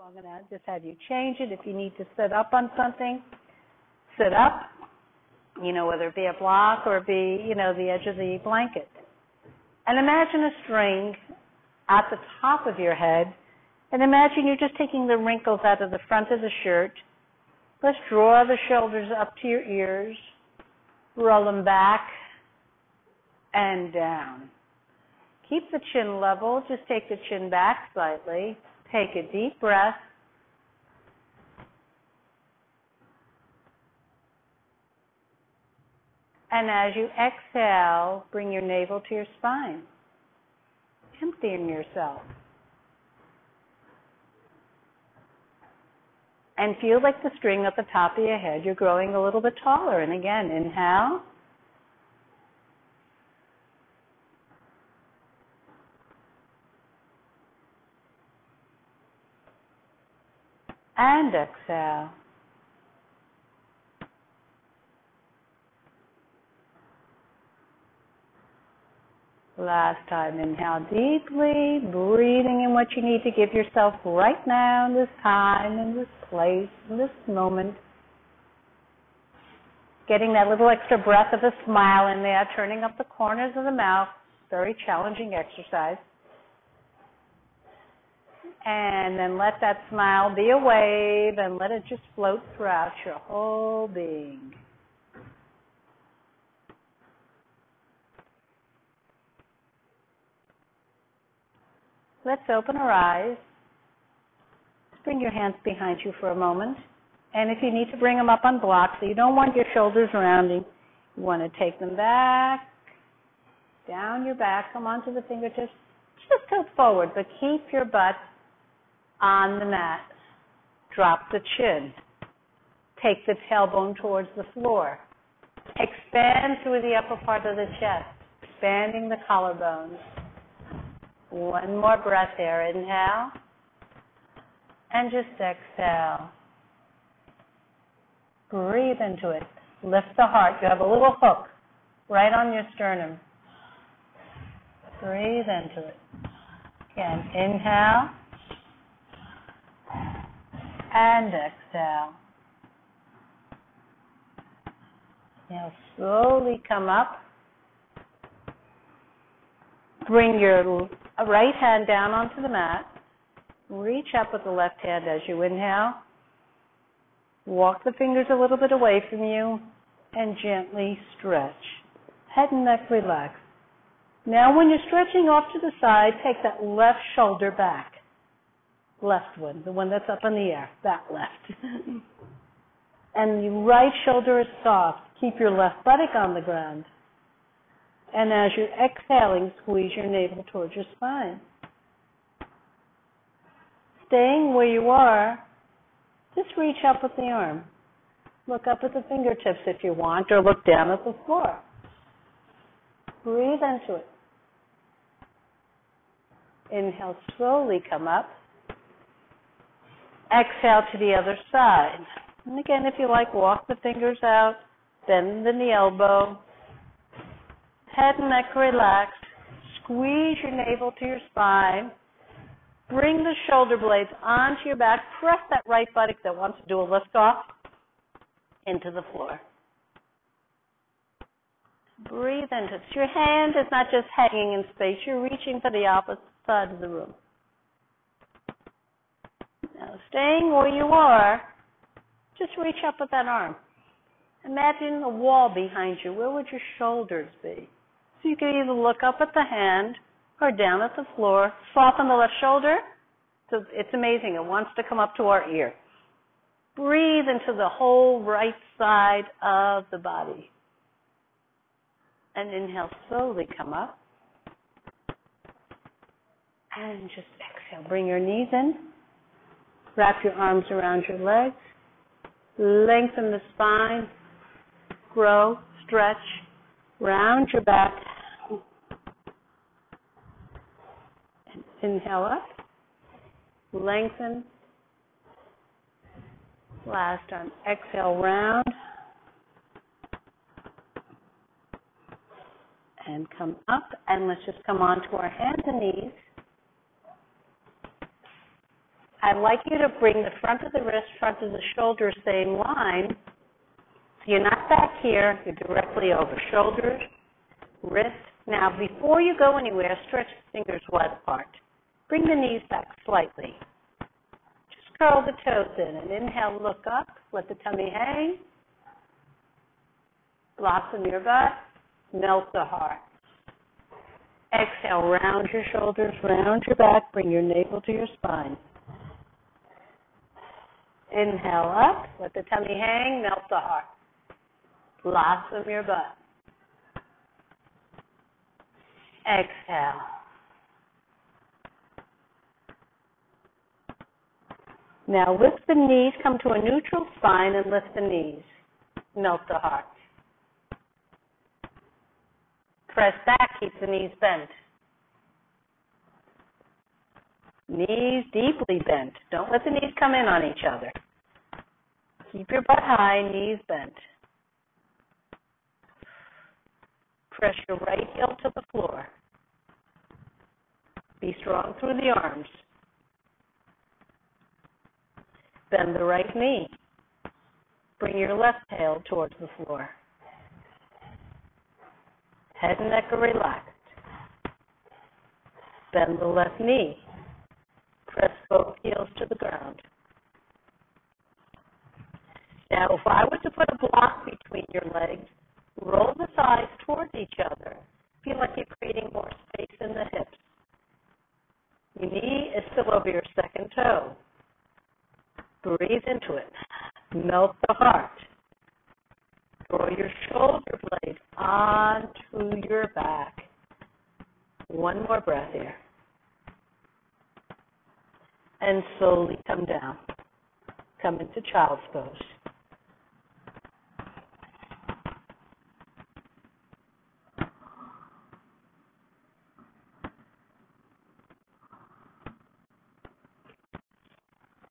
I'm going to just have you change it. If you need to sit up on something, sit up, whether it be a block or it be, the edge of the blanket. And imagine a string at the top of your head, and imagine you're just taking the wrinkles out of the front of the shirt. Let's draw the shoulders up to your ears, roll them back and down. Keep the chin level, just take the chin back slightly. Take a deep breath. And as you exhale, bring your navel to your spine, emptying yourself. And feel like the string at the top of your head, you're growing a little bit taller. And again, inhale. And exhale. Last time, inhale deeply, breathing in what you need to give yourself right now, in this time, in this place, in this moment. Getting that little extra breath of a smile in there, turning up the corners of the mouth. Very challenging exercise. And then let that smile be a wave and let it just float throughout your whole being. Let's open our eyes. Bring your hands behind you for a moment. And if you need to bring them up on blocks, so you don't want your shoulders rounding, you want to take them back, down your back, come onto the fingertips. Just tilt forward, but keep your butt on the mat. Drop the chin. Take the tailbone towards the floor. Expand through the upper part of the chest, expanding the collarbones. One more breath here. Inhale. And just exhale. Breathe into it. Lift the heart. You have a little hook right on your sternum. Breathe into it. Again, inhale. And exhale. Now slowly come up. Bring your right hand down onto the mat. Reach up with the left hand as you inhale. Walk the fingers a little bit away from you and gently stretch. Head and neck relax. Now when you're stretching off to the side, take that left shoulder back. Left one, the one that's up in the air, that left. And the right shoulder is soft. Keep your left buttock on the ground. And as you're exhaling, squeeze your navel towards your spine. Staying where you are, just reach up with the arm. Look up at the fingertips if you want, or look down at the floor. Breathe into it. Inhale, slowly come up. Exhale to the other side. And again, if you like, walk the fingers out, bend in the elbow. Head and neck relaxed. Squeeze your navel to your spine. Bring the shoulder blades onto your back. Press that right buttock that wants to do a lift off into the floor. Breathe into it. Your hand is not just hanging in space. You're reaching for the opposite side of the room. Now, staying where you are, just reach up with that arm. Imagine a wall behind you. Where would your shoulders be? So you can either look up at the hand or down at the floor. Soften the left shoulder. So it's amazing. It wants to come up to our ear. Breathe into the whole right side of the body. And inhale, slowly come up. And just exhale. Bring your knees in. Wrap your arms around your legs. Lengthen the spine. Grow, stretch, round your back. And inhale up. Lengthen. Last time. Exhale, round. And come up. And let's just come onto our hands and knees. I'd like you to bring the front of the wrist, front of the shoulder, same line. So you're not back here, you're directly over shoulders, wrist. Now, before you go anywhere, stretch the fingers wide apart. Bring the knees back slightly. Just curl the toes in and inhale, look up, let the tummy hang. Blossom your butt, melt the heart. Exhale, round your shoulders, round your back, bring your navel to your spine. Inhale up, let the tummy hang, melt the heart. Blossom your butt. Exhale. Now lift the knees, come to a neutral spine and lift the knees. Melt the heart. Press back, keep the knees bent. Knees deeply bent. Don't let the knees come in on each other. Keep your butt high, knees bent. Press your right heel to the floor. Be strong through the arms. Bend the right knee. Bring your left tail towards the floor. Head and neck are relaxed. Bend the left knee. Press both heels to the ground. Now, if I were to put a block between your legs, roll the thighs towards each other. Feel like you're creating more space in the hips. Your knee is still over your second toe. Breathe into it. Melt the heart. Draw your shoulder blade onto your back. One more breath here. And slowly come down. Come into child's pose.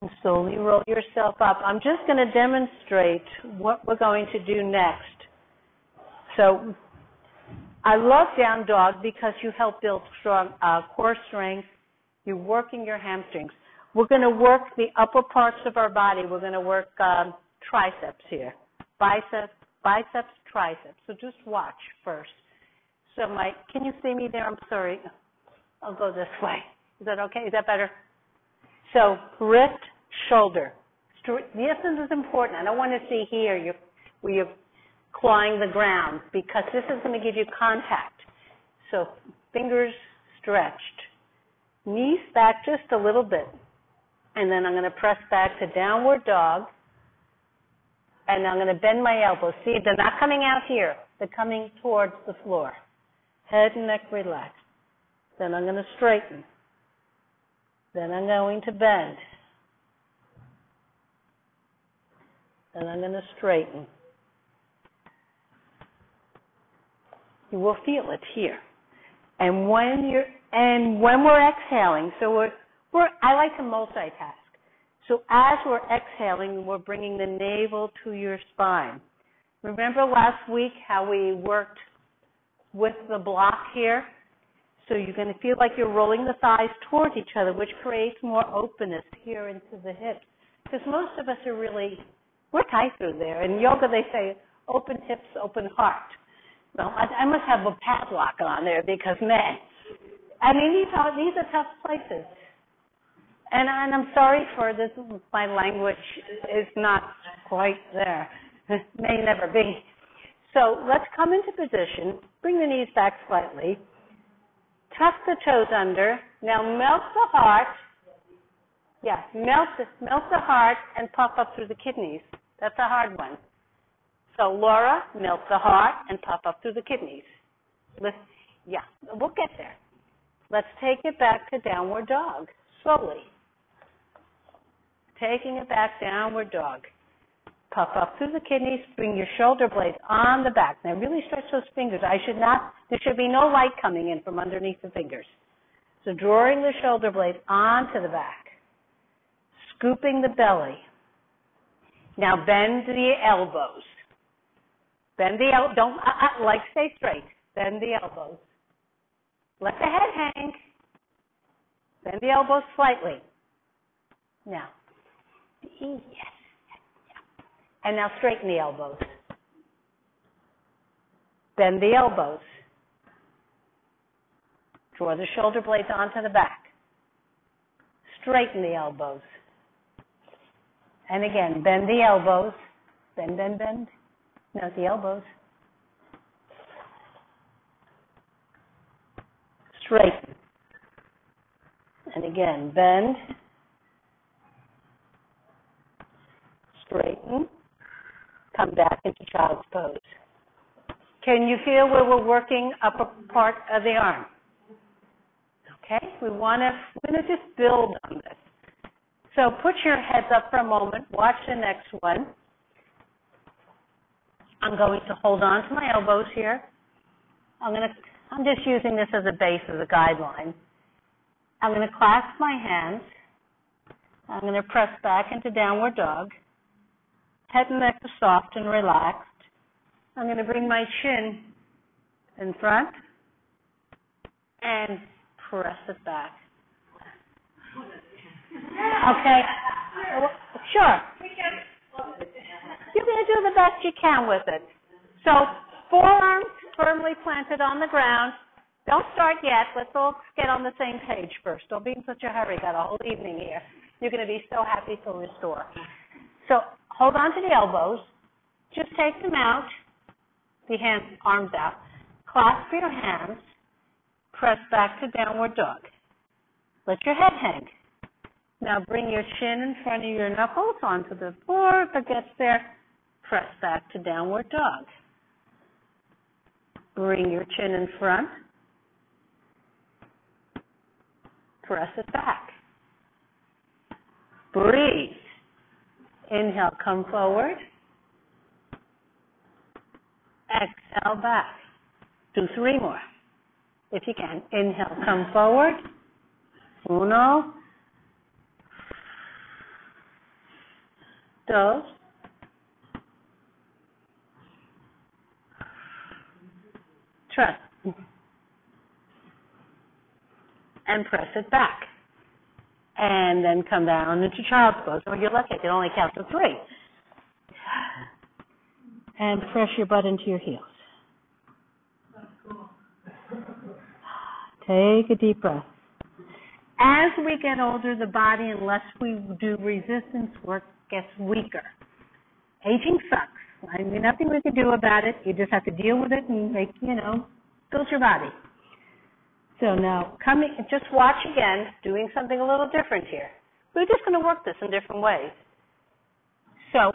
And slowly roll yourself up. I'm just going to demonstrate what we're going to do next. So I love down dog because you help build strong core strength. You're working your hamstrings. We're going to work the upper parts of our body. We're going to work triceps here. Biceps, triceps. So just watch first. So can you see me there? I'm sorry. I'll go this way. Is that okay? Is that better? So wrist, shoulder. This is important. I don't want to see here where you're clawing the ground because this is going to give you contact. So fingers stretched. Knees back just a little bit. And then I'm going to press back to downward dog. And I'm going to bend my elbows. See, they're not coming out here. They're coming towards the floor. Head and neck relaxed. Then I'm going to straighten. Then I'm going to bend. Then I'm going to straighten. You will feel it here. And when we're exhaling, so I like to multitask. So as we're exhaling, we're bringing the navel to your spine. Remember last week how we worked with the block here? So you're going to feel like you're rolling the thighs towards each other, which creates more openness here into the hips. Because most of us are we're tight through there. In yoga, they say, open hips, open heart. Well, I must have a padlock on there because, man, I mean, these are tough places. And I'm sorry for this. My language is not quite there. May never be. So let's come into position. Bring the knees back slightly. Tuck the toes under. Now melt the heart. Yeah, melt the heart and puff up through the kidneys. That's a hard one. So Laura, melt the heart and puff up through the kidneys. Yeah, we'll get there. Let's take it back to downward dog, slowly. Taking it back, downward dog. Puff up through the kidneys, bring your shoulder blades on the back. Now really stretch those fingers. There should be no light coming in from underneath the fingers. So drawing the shoulder blades onto the back. Scooping the belly. Now bend the elbows. Bend the elbows. Don't, stay straight. Bend the elbows. Let the head hang. Bend the elbows slightly. Now, yes. And now straighten the elbows. Bend the elbows. Draw the shoulder blades onto the back. Straighten the elbows. And again, bend the elbows. Bend, bend, bend. No, the elbows. Straighten. And again, bend. Straighten. Come back into child's pose. Can you feel where we're working upper part of the arm? Okay, we're going to just build on this. So put your heads up for a moment. Watch the next one. I'm going to hold on to my elbows here. I'm just using this as a base, as a guideline. I'm going to clasp my hands. I'm going to press back into downward dog. Head and neck are soft and relaxed. I'm going to bring my chin in front and press it back. Okay? Sure. You're going to do the best you can with it. So, forearms firmly planted on the ground. Don't start yet. Let's all get on the same page first. Don't be in such a hurry. Got a whole evening here. You're going to be so happy to restore. So, hold on to the elbows. Just take them out. The hands, arms out. Clasp your hands. Press back to downward dog. Let your head hang. Now bring your chin in front of your knuckles onto the floor. If it gets there, press back to downward dog. Bring your chin in front. Press it back. Breathe. Inhale, come forward. Exhale, back. Do 3 more. If you can. Inhale, come forward. 1, 2, trust. And press it back. And then come down into child's pose. Or you're lucky, you can only count to 3. And press your butt into your heels. Take a deep breath. As we get older, the body, unless we do resistance work, gets weaker. Aging sucks. I mean, nothing we can do about it. You just have to deal with it and build your body. So now, just watch again, doing something a little different here. We're just going to work this in different ways. So,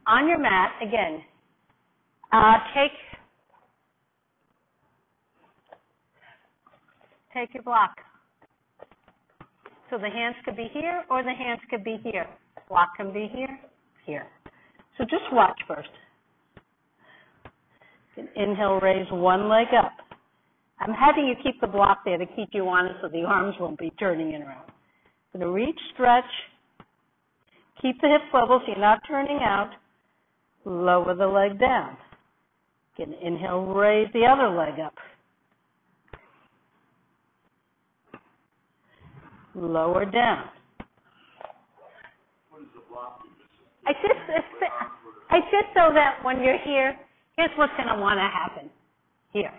on your mat, again, take your block. So the hands could be here or the hands could be here. Block can be here, here. So just watch first. Inhale, raise one leg up. I'm having you keep the block there to keep you honest so the arms won't be turning in around. Going to reach, stretch. Keep the hips level so you're not turning out. Lower the leg down. Again, inhale, raise the other leg up. Lower down. What is the block? I just so that when you're here, here's what's going to want to happen here.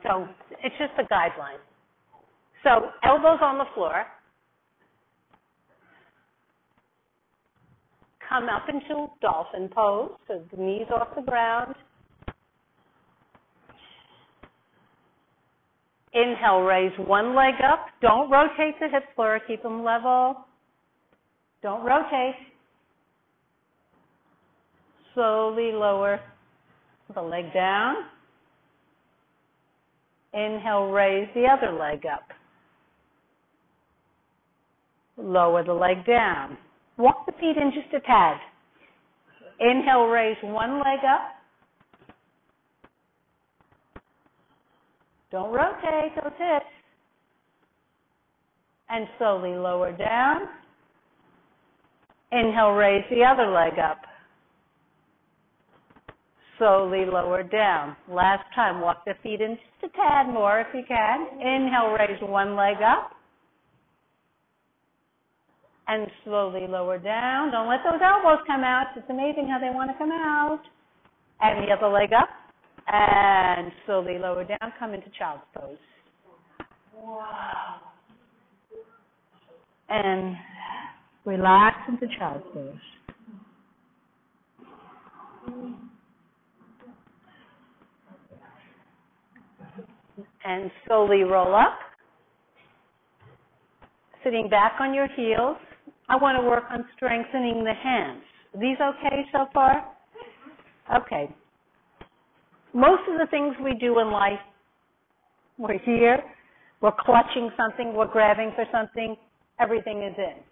So it's just a guideline. So elbows on the floor. Come up into dolphin pose, so the knees off the ground. Inhale, raise one leg up. Don't rotate the hips forward. Keep them level. Don't rotate. Slowly lower the leg down. Inhale, raise the other leg up. Lower the leg down. Walk the feet in just a tad. Inhale, raise one leg up. Don't rotate those hips. And slowly lower down. Inhale, raise the other leg up. Slowly lower down. Last time, walk the feet in just a tad more if you can. Inhale, raise one leg up. And slowly lower down. Don't let those elbows come out. It's amazing how they want to come out. And the other leg up. And slowly lower down. Come into child's pose. Wow. And relax into child's pose. And slowly roll up. Sitting back on your heels. I want to work on strengthening the hands. Are these okay so far? Okay. Most of the things we do in life, we're here, we're clutching something, we're grabbing for something, everything is in.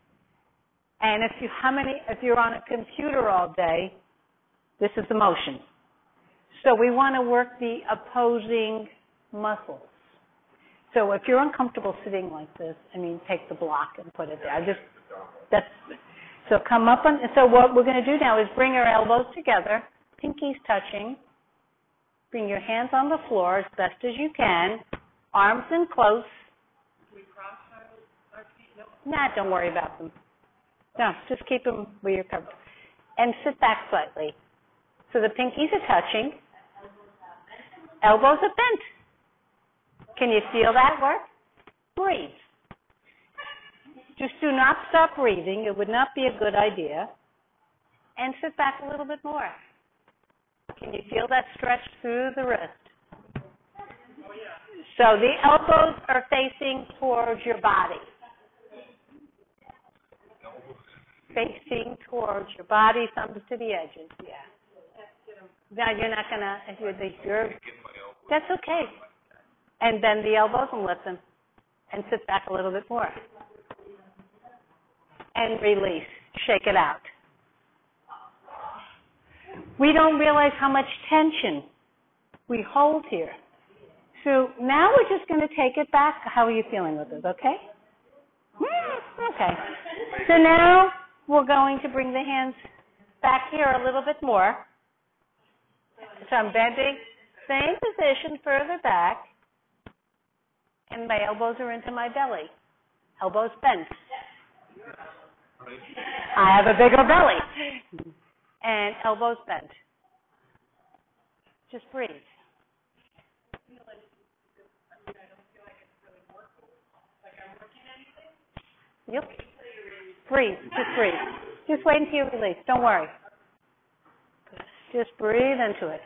And if you're on a computer all day, this is the motion. So we want to work the opposing muscles. So if you're uncomfortable sitting like this, take the block and put it there. So come up so what we're going to do now is bring our elbows together, pinkies touching. Bring your hands on the floor as best as you can, arms in close. Do we cross our feet? No. Nah, don't worry about them. No, just keep them where you're comfortable. And sit back slightly. So the pinkies are touching. Elbows are bent. Can you feel that work? Breathe. Just do not stop breathing. It would not be a good idea. And sit back a little bit more. Can you feel that stretch through the wrist? So the elbows are facing towards your body. Facing towards your body, thumbs to the edges, yeah. Now you're not going to, that's okay. And bend the elbows and lift them. And sit back a little bit more. And release. Shake it out. We don't realize how much tension we hold here. So now we're just going to take it back. How are you feeling with it, okay? Okay. So now we're going to bring the hands back here a little bit more. So I'm bending, same position, further back. And my elbows are into my belly. Elbows bent. I have a bigger belly. And elbows bent. Just breathe. Yep. Breathe. Just breathe. Just wait until you release. Don't worry. Just breathe into it.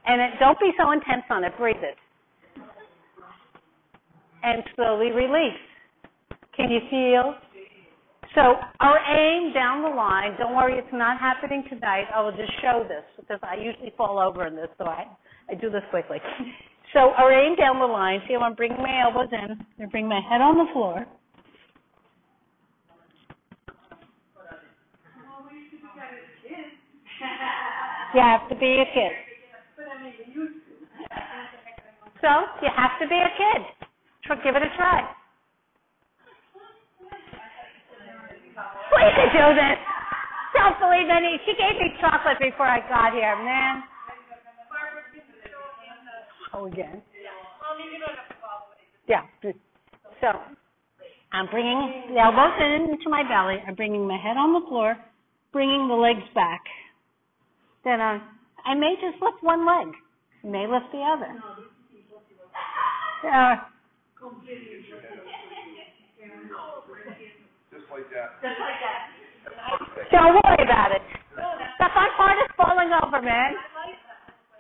And don't be so intense on it. Breathe it. And slowly release. Can you feel? So our aim down the line, don't worry, it's not happening tonight. I will just show this because I usually fall over in this, so I do this quickly. So our aim down the line, see, I'm bringing my elbows in. I bring my head on the floor. You have to be a kid. So you have to be a kid. Give it a try. We can do this. Don't believe any. She gave me chocolate before I got here, man. Oh, again. Yeah. So I'm bringing the elbows into my belly. I'm bringing my head on the floor, bringing the legs back. Then I may just lift one leg. I may lift the other. Just like that. Don't worry about it. The fun part is falling over, man.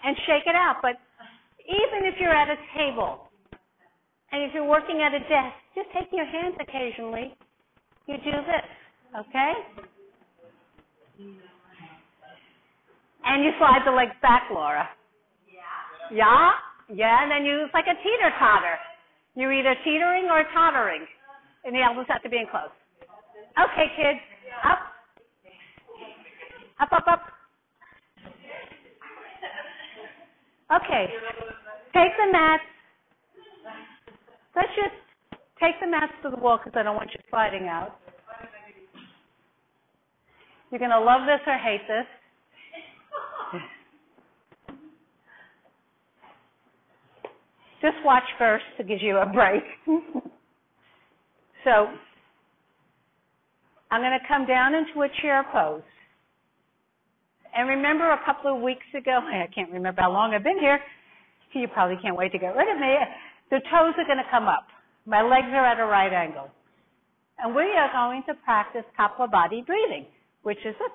And shake it out. But even if you're at a table and if you're working at a desk, just take your hands occasionally. You do this, okay? And you slide the legs back, Laura. Yeah? Yeah, and then it's like a teeter-totter. You're either teetering or tottering. And the elbows have to be in close. Okay, kids. Up. Up, up, up. Okay. Take the mats. Let's just take the mats to the wall because I don't want you sliding out. You're going to love this or hate this. Just watch first to give you a break. So I'm going to come down into a chair pose. And remember a couple of weeks ago, I can't remember how long I've been here. You probably can't wait to get rid of me. The toes are going to come up. My legs are at a right angle. And we are going to practice Kapalabhati breathing, which is a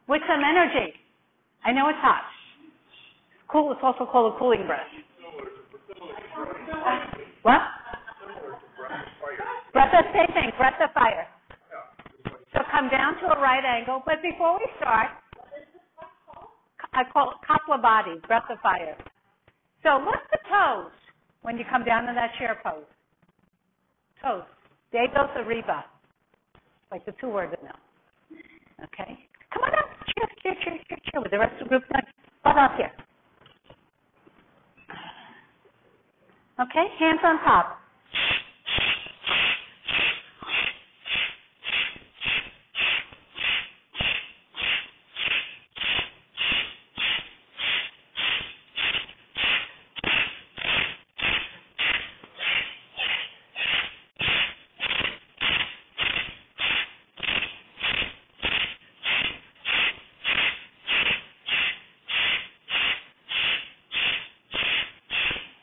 with some energy. I know it's hot. It's cool. It's also called a cooling breath. What? Breath of, same thing, breath of fire. So come down to a right angle, but before we start, I call it Kapalabhati, breath of fire. So lift the toes when you come down to that chair pose. Toes. Dedos arriba, like the two words now. Okay? Come on up. Cheer. With the rest of the group, butt off here. Okay? Hands on top.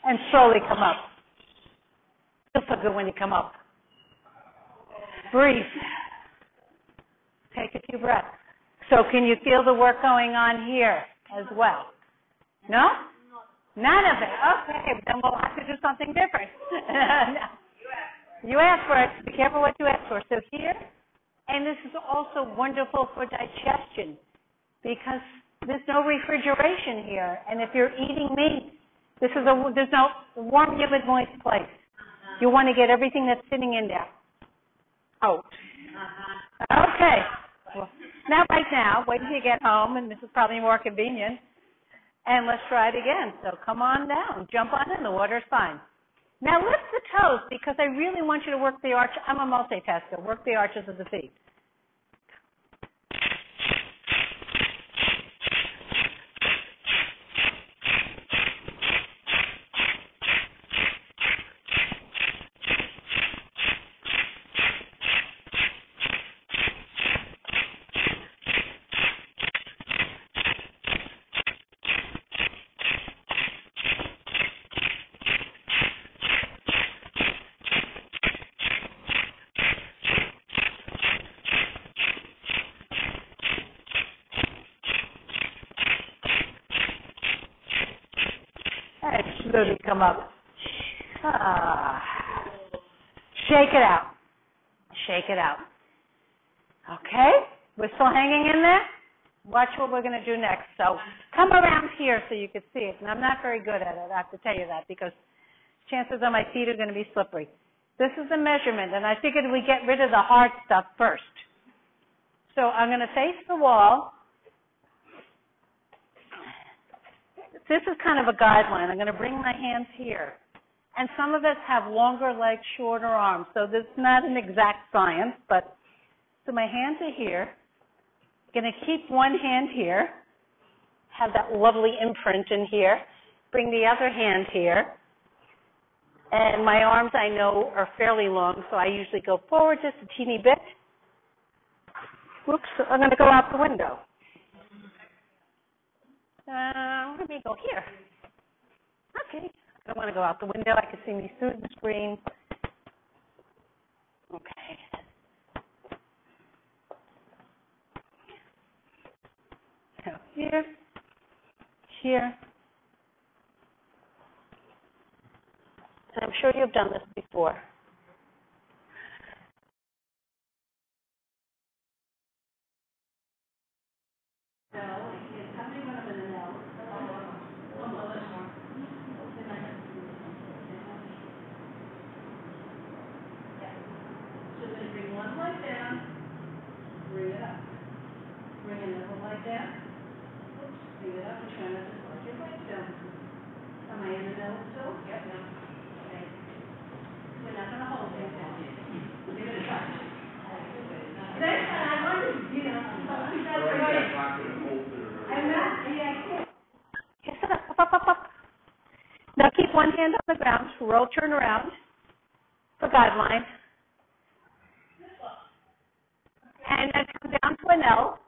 And slowly come up. Feels so good when you come up. Breathe. Take a few breaths. So can you feel the work going on here as well? No? None of it. Okay, then we'll have to do something different. You asked for it. Be careful what you ask for. So here, and this is also wonderful for digestion because there's no refrigeration here. And if you're eating meat, there's no warm, humid, moist place. You want to get everything that's sitting in there out. Okay. Well, right now, wait till you get home, and this is probably more convenient. And let's try it again. So come on down. Jump on in. The water's fine. Now lift the toes because I really want you to work the arch. I'm a multitasker. Work the arches of the feet. Slowly come up. Shake it out. Shake it out. Okay? We're still hanging in there? Watch what we're going to do next. So come around here so you can see it. And I'm not very good at it, I have to tell you that, because chances are my feet are going to be slippery. This is the measurement, and I figured we get rid of the hard stuff first. So I'm going to face the wall. This is kind of a guideline. I'm going to bring my hands here. And some of us have longer legs, shorter arms. So this is not an exact science, but so my hands are here. I'm going to keep one hand here. Have that lovely imprint in here. Bring the other hand here. And my arms, I know, are fairly long, so I usually go forward just a teeny bit. Whoops, I'm going to go out the window. Let me go here. Okay. I don't want to go out the window. I can see me through the screen. Okay. So here, here. And I'm sure you've done this before. around, roll, turn around for guideline. And then come down to an L.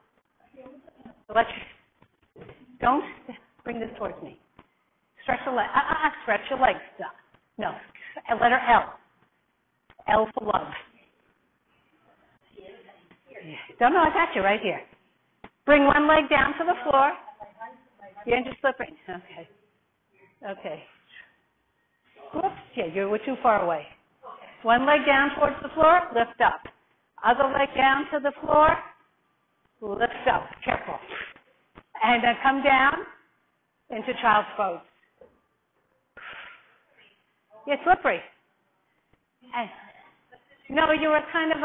Don't bring this towards me. Stretch the leg. Stretch your legs. No. Letter L. L for love. Don't know. I got you right here. Bring one leg down to the floor. You're just slipping. Okay. Whoops. Yeah, you were too far away. One leg down towards the floor. Lift up. Other leg down to the floor. Lift up. Careful. And then come down into child's pose. You're slippery. No, you were kind of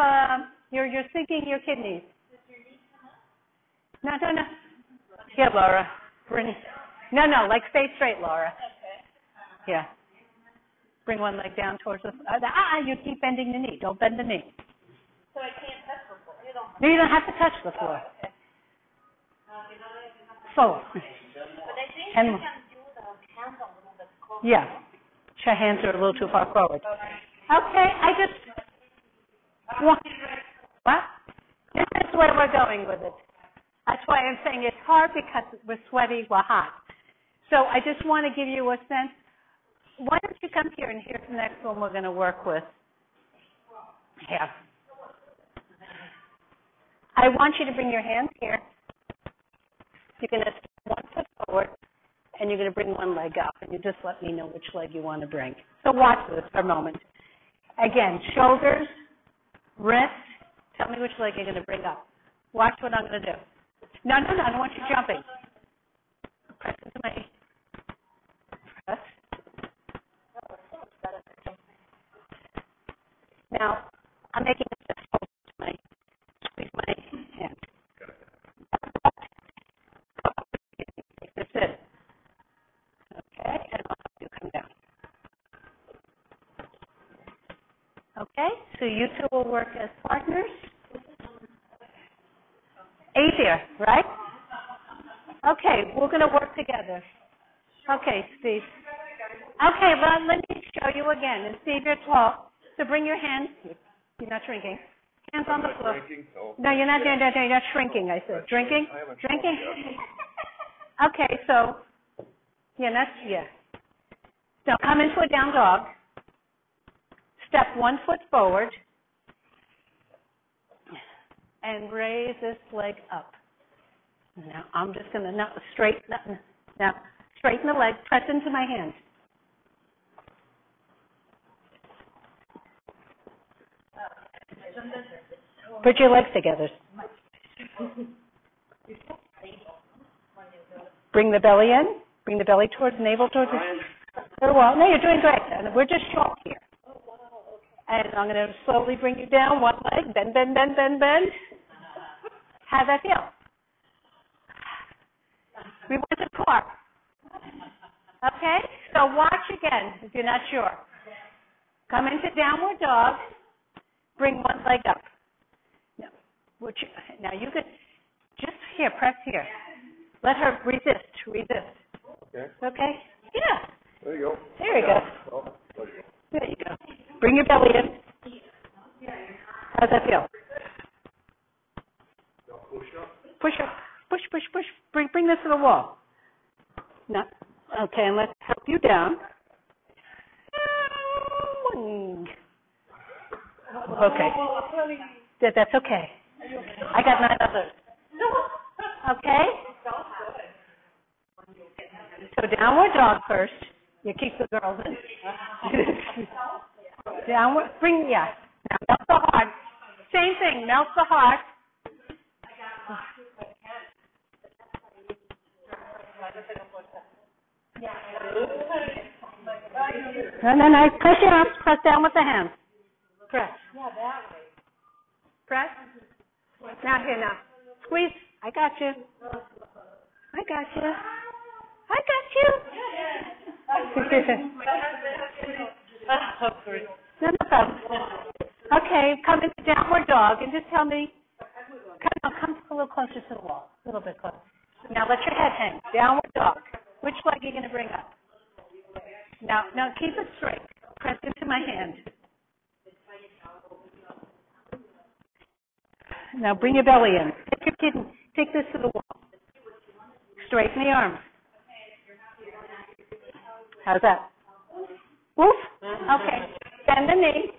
you're sinking your kidneys. No. Here, Laura. No, like stay straight, Laura. Yeah. Bring one leg down towards the. You keep bending the knee. Don't bend the knee. So I can't touch the floor. No, you don't have to touch the floor. Okay. Forward. But I think you can do the hands a little bit closer. Yeah. Your hands are a little too far forward. Okay, what? This is where we're going with it. That's why I'm saying it's hard because we're sweaty, we're hot. So I just want to give you a sense. Why don't you come here, and here's the next one we're going to work with. Here. I want you to bring your hands here. You're going to step one foot forward, and you're going to bring one leg up, and you just let me know which leg you want to bring. So watch this for a moment. Again, shoulders, wrists. Tell me which leg you're going to bring up. Watch what I'm going to do. No, I don't want you jumping. Press into my... Press. Now, I'm making a squeeze my hand. That's it. Okay, and I'll have you come down. Okay, so you two will work as partners. Easier, right? Okay, we're going to work together. Okay, Steve. Okay, well, let me show you again. And Steve, you're tall, so bring your hands. You're not shrinking. Hands on the floor. No, you're not doing that. You're not shrinking, I said. Drinking? Drinking? Okay, so, yeah. Now come into a down dog. Step 1 foot forward. And raise this leg up. Now, I'm just going to, straighten the leg, press into my hand. Put your legs together. Bring the belly in. Bring the belly towards navel towards the wall. No, you're doing great. And we're just short here. And I'm going to slowly bring you down one leg. Bend. How's that feel? We want to core. Okay? So watch again if you're not sure. Come into downward dog. Bring one leg up. Now you could just here, press here. Let her resist. Okay? Yeah. There you go. There you go. There you go. Bring your belly in. How's that feel? Push up. Push. Bring this to the wall. No. Okay, and let's help you down. Okay. That's okay. I got 9 others. Okay? So downward dog first. You keep the girls in. Downward. Now melt the heart. Same thing. Melt the heart. No. Press your arms. Press down with the hands. Press. Yeah, that way. Press. Now. Squeeze. I got you. No problem. Okay, come into downward dog and just tell me. Come a little closer to the wall. A little bit closer. Now let your head hang. Downward dog. Which leg are you going to bring up? Now, keep it straight. Press into my hand. Now, bring your belly in. Take your kidney. Take this to the wall. Straighten the arms. How's that? Woof. Okay. Bend the knee.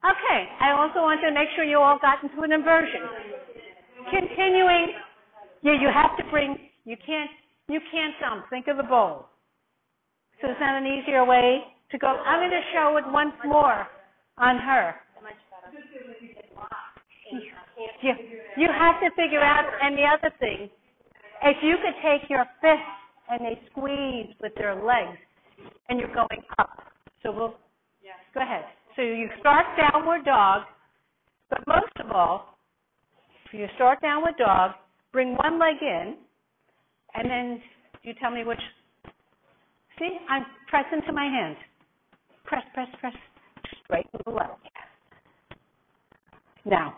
Okay. I also want you to make sure you all got into an inversion. Continuing. Yeah, you have to bring. You can't jump. Think of the bowl. So it's not an easier way to go. I'm going to show it once more on her. You have to figure out, and the other thing, if you could take your fists and they squeeze with their legs, and you're going up. So go ahead. So you start downward dog, but most of all, if you start downward dog, bring one leg in, and then you tell me which. See, I'm pressing to my hand. Press. Straighten the leg. Now,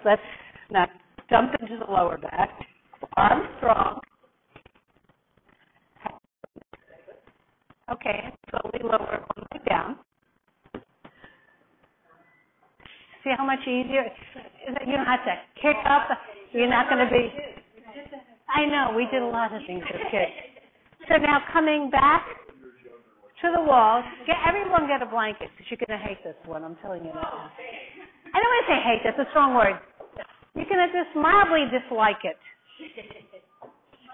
let's not dump into the lower back. Arms strong. Okay, slowly lower one leg down. See how much easier? You don't have to kick up. You're not going to be. I know, we did a lot of things as kids. So now coming back to the wall, everyone get a blanket because you're going to hate this one, I'm telling you that. I don't want to say hate, that's a strong word. You're going to just mildly dislike it. I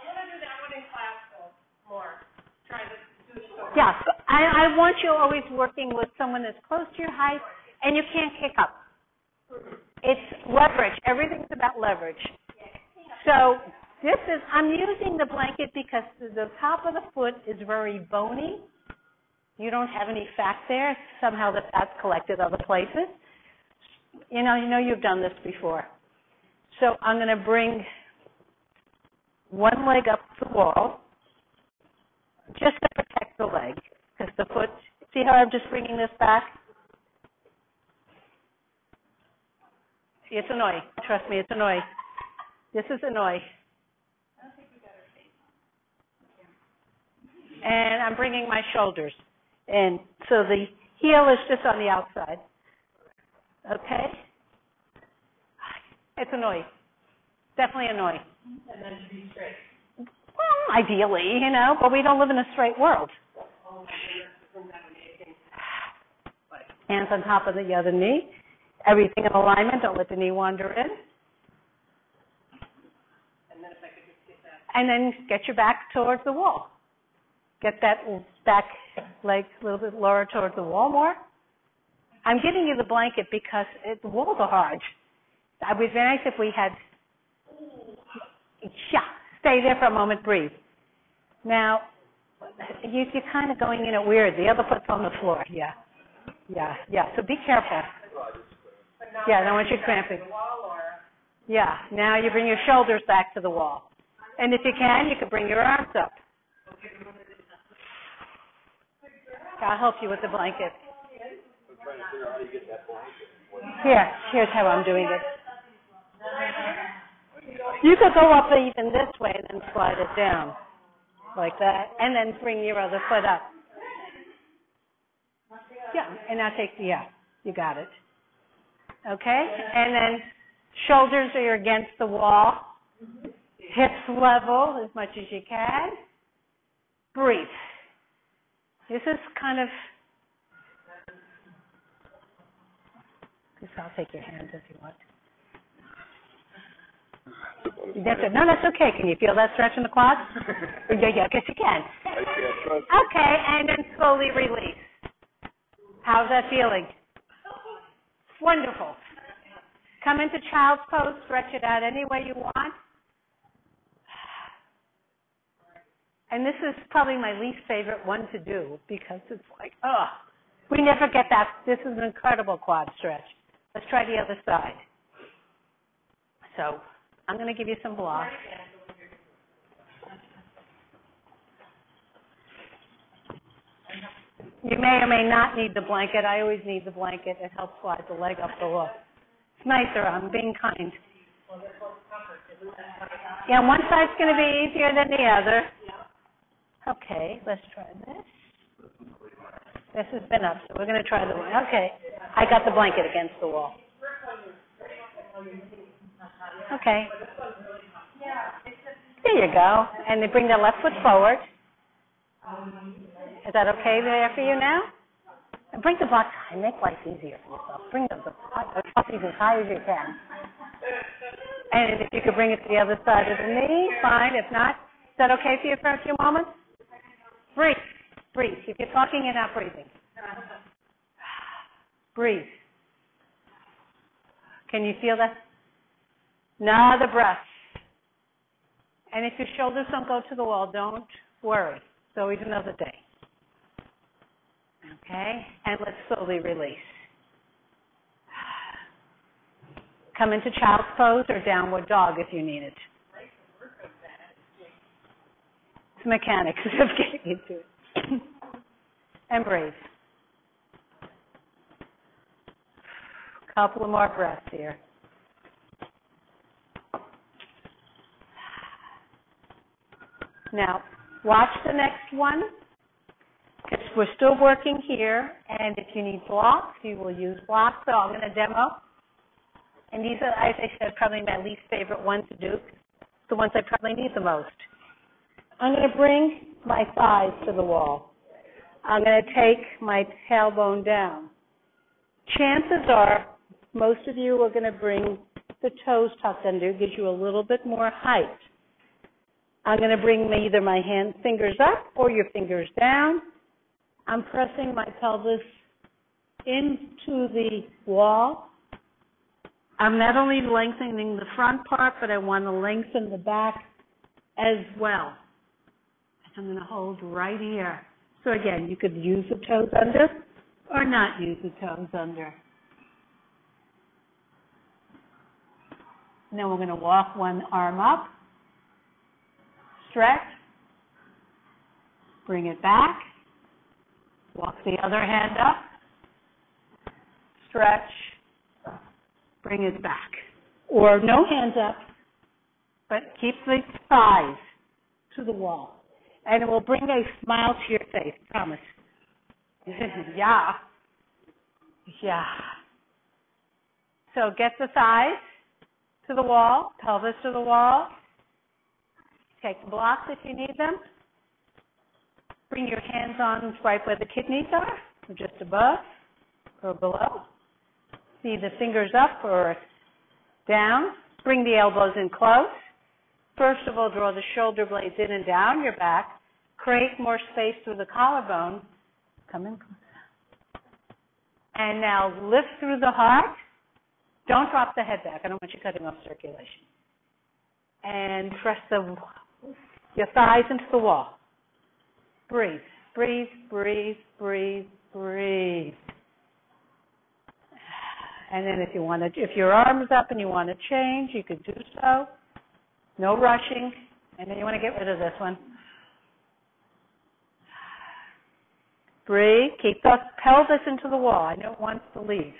want to do that one in class though, more. Try to do it. Yeah, I want you always working with someone that's close to your height, and you can't kick up. It's leverage. Everything's about leverage. So I'm using the blanket because the top of the foot is very bony. You don't have any fat there. Somehow the fat's collected other places. You know you've done this before. So I'm going to bring one leg up the wall just to protect the leg. Because the foot, see how I'm just bringing this back? It's annoying. Trust me, it's annoying. This is annoying. And I'm bringing my shoulders in. So the heel is just on the outside. Okay? It's annoying. Definitely annoying. And then to be straight. Well, ideally, but we don't live in a straight world. Hands on top of the other knee. Everything in alignment. Don't let the knee wander in. And then if I could just get that. And then get your back towards the wall. Get that back leg a little bit lower towards the wall more. I'm giving you the blanket because the walls are hard. It would be nice if we had, stay there for a moment, breathe. Now, you're kind of going in it weird. The other foot's on the floor. Yeah. So be careful. Yeah, I want you cramping. Yeah, now you bring your shoulders back to the wall. And if you can bring your arms up. I'll help you with the blanket. I'm trying to figure out how you get that blanket. Here's how I'm doing it. You could go up even this way and then slide it down like that, and then bring your other foot up. Yeah, and now you got it. Okay, and then shoulders are against the wall, hips level as much as you can. Breathe. This is kind of, I'll take your hands if you want. No, that's okay. Can you feel that stretch in the quads? Yeah, I guess you can. Okay, and then slowly release. How's that feeling? Wonderful. Come into child's pose, stretch it out any way you want. And this is probably my least favorite one to do because it's like, we never get that. This is an incredible quad stretch. Let's try the other side. So I'm going to give you some blocks. You may or may not need the blanket. I always need the blanket. It helps slide the leg up the wall. It's nicer. I'm being kind. Yeah, one side's going to be easier than the other. Okay, let's try this. This has been up, so we're going to try the one. Okay, I got the blanket against the wall. Okay. There you go. And they bring the left foot forward. Is that okay there for you now? And bring the blocks high. Make life easier for yourself. Bring the puppies as high as you can. And if you could bring it to the other side of the knee, fine. If not, is that okay for you for a few moments? Breathe. Breathe. If you're talking, you're not breathing. Breathe. Can you feel that? Another breath. And if your shoulders don't go to the wall, don't worry. It's always another day. Okay? And let's slowly release. Come into child's pose or downward dog if you need it. It's mechanics of getting into it. And breathe. Couple of more breaths here. Now, watch the next one, because we're still working here, and if you need blocks, you will use blocks, so I'm going to demo. And these are, as I said, probably my least favorite ones to do, the ones I probably need the most. I'm going to bring my thighs to the wall. I'm going to take my tailbone down. Chances are, most of you are going to bring the toes tucked under, gives you a little bit more height. I'm going to bring either my fingers up or your fingers down. I'm pressing my pelvis into the wall. I'm not only lengthening the front part, but I want to lengthen the back as well. I'm going to hold right here. So again, you could use the toes under or not use the toes under. And then we're going to walk one arm up. Stretch, bring it back, walk the other hand up, stretch, bring it back. Or no hands up, but keep the thighs to the wall. And it will bring a smile to your face, promise. Yeah. Yeah. So get the thighs to the wall, pelvis to the wall. Take the blocks if you need them. Bring your hands on right where the kidneys are, or just above or below. See the fingers up or down. Bring the elbows in close. First of all, draw the shoulder blades in and down your back. Create more space through the collarbone. Come in close. And now lift through the heart. Don't drop the head back. I don't want you cutting off circulation. And press your thighs into the wall. Breathe, breathe, breathe, breathe, breathe. And then if your arm is up and you want to change, you could do so. No rushing. And then you want to get rid of this one. Breathe. Keep the pelvis into the wall. I know it wants to leave.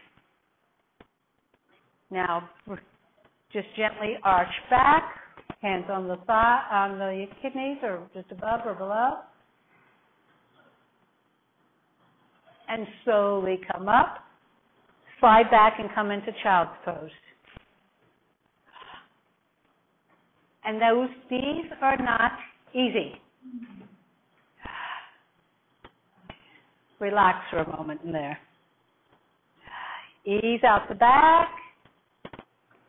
Now, just gently arch back. Hands on the thigh, on the kidneys, or just above or below. And slowly come up. Slide back and come into child's pose. And these are not easy. Relax for a moment in there. Ease out the back.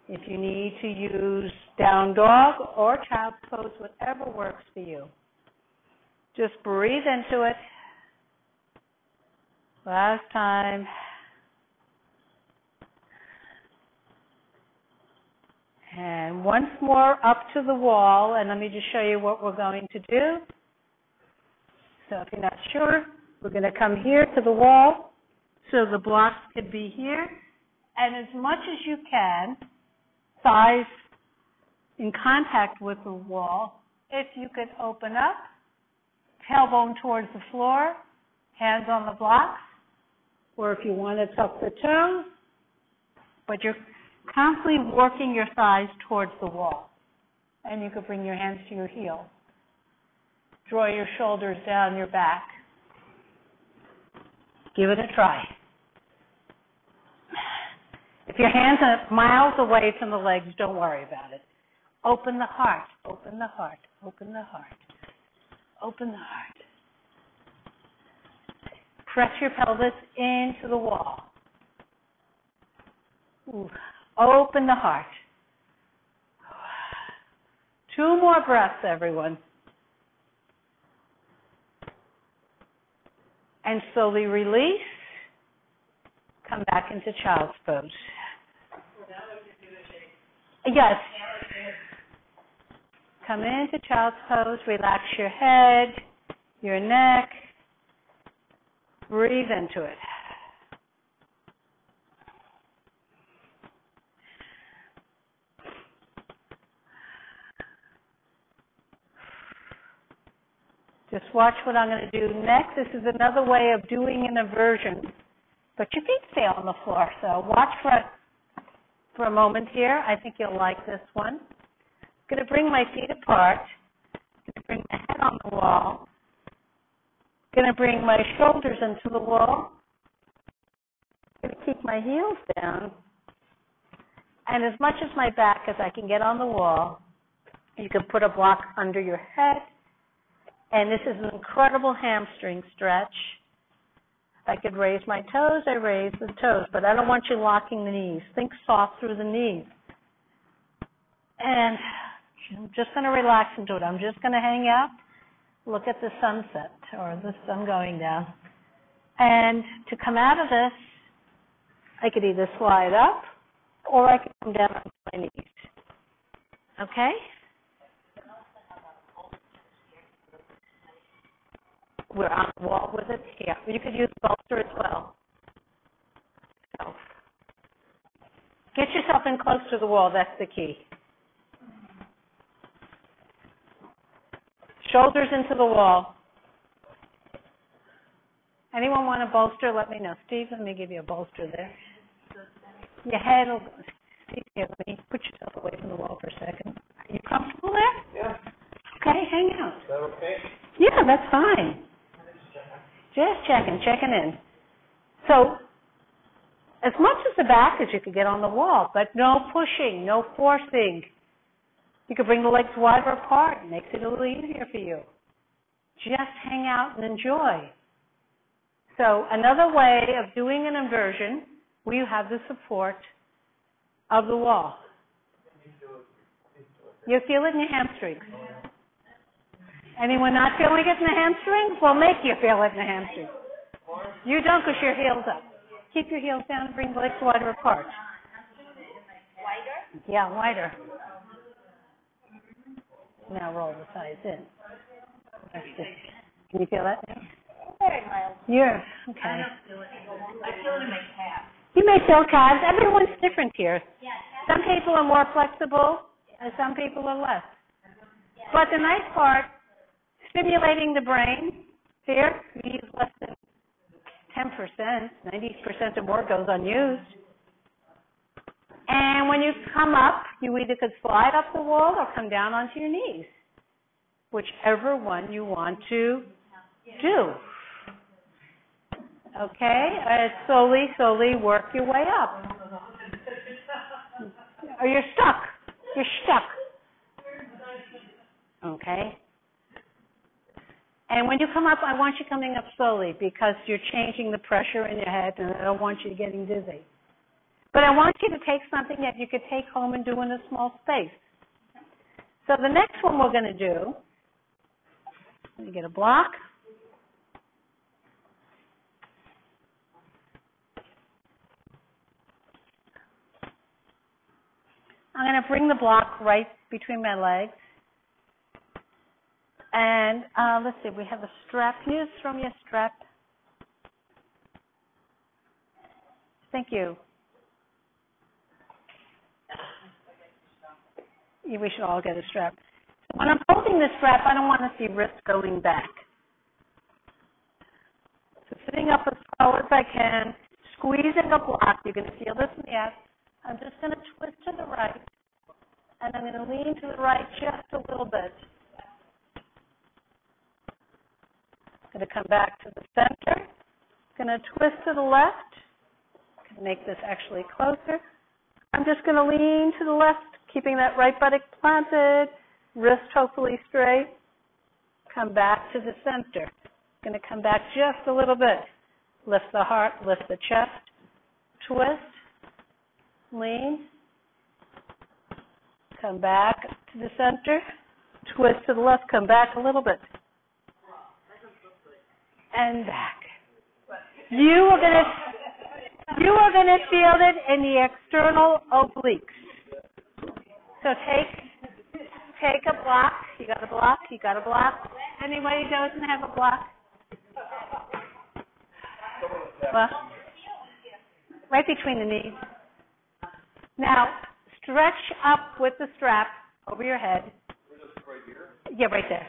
If you need to use down dog or child's pose, whatever works for you. Just breathe into it. Last time. And once more up to the wall, and let me just show you what we're going to do. So if you're not sure, we're going to come here to the wall so the blocks could be here. And as much as you can, thighs in contact with the wall. If you could open up, tailbone towards the floor, hands on the blocks, or if you want to tuck the toes, but you're constantly working your thighs towards the wall. And you could bring your hands to your heels. Draw your shoulders down your back. Give it a try. If your hands are miles away from the legs, don't worry about it. Open the heart, open the heart, open the heart, open the heart. Press your pelvis into the wall. Ooh. Open the heart. 2 more breaths, everyone. And slowly release. Come back into child's pose. Yes. Come into child's pose. Relax your head, your neck. Breathe into it. Just watch what I'm going to do next. This is another way of doing an inversion. But your feet stay on the floor, so watch for a moment here. I think you'll like this one. I'm going to bring my feet apart. I'm going to bring my head on the wall. I'm going to bring my shoulders into the wall. I'm going to keep my heels down. And as much as my back as I can get on the wall, you can put a block under your head. And this is an incredible hamstring stretch. If I could raise my toes, I raise the toes, but I don't want you locking the knees. Think soft through the knees. And I'm just going to relax into it. I'm just going to hang out, look at the sunset or the sun going down. And to come out of this, I could either slide up or I could come down on my knees. Okay? We're on the wall with it. Yeah, you could use a bolster as well. So, get yourself in close to the wall. That's the key. Shoulders into the wall. Anyone want a bolster? Let me know. Steve, let me give you a bolster there. Your head will... Steve, here, let me put yourself away from the wall for a second. Are you comfortable there? Yeah. Okay, hang out. Is that okay? Yeah, that's fine. Just checking in. So, as much as the back as you could get on the wall, but no pushing, no forcing. You could bring the legs wider apart. It makes it a little easier for you. Just hang out and enjoy. So, another way of doing an inversion, where you have the support of the wall. You feel it in your hamstrings. Anyone not feeling it in the hamstrings? We'll make you feel it in the hamstrings. You don't because your heels up. Keep your heels down and bring the legs wider apart. Wider? Yeah, wider. Now roll the thighs in. That's it. Can you feel that now? Very mild. Yeah, okay. I don't feel it. I feel it in my calves. You may feel calves. Everyone's different here. Some people are more flexible and some people are less. But the nice part, stimulating the brain, here, we use less than 10%, 90% or more goes unused. And when you come up, you either could slide up the wall or come down onto your knees, whichever one you want to do. Okay? Slowly work your way up. Or you're stuck. You're stuck. Okay? And when you come up, I want you coming up slowly because you're changing the pressure in your head and I don't want you getting dizzy. But I want you to take something that you could take home and do in a small space. So the next one we're going to do, let me get a block. I'm going to bring the block right between my legs. And let's see, we have a strap. Can you just throw me a strap? Thank you. We should all get a strap. So when I'm holding the strap, I don't want to see wrists going back. So sitting up as tall as I can, squeezing a block. You're going to feel this in the abs. I'm just going to twist to the right, and I'm going to lean to the right just a little bit. Going to come back to the center. Going to twist to the left. Going to make this actually closer. I'm just going to lean to the left, keeping that right buttock planted, wrist hopefully straight. Come back to the center. Going to come back just a little bit. Lift the heart, lift the chest, twist, lean, come back to the center, twist to the left, come back a little bit, and back. You are going to feel it in the external obliques. So take a block. You got a block? You got a block? Anybody doesn't have a block? Well, right between the knees. Now, stretch up with the strap over your head. Yeah, right there.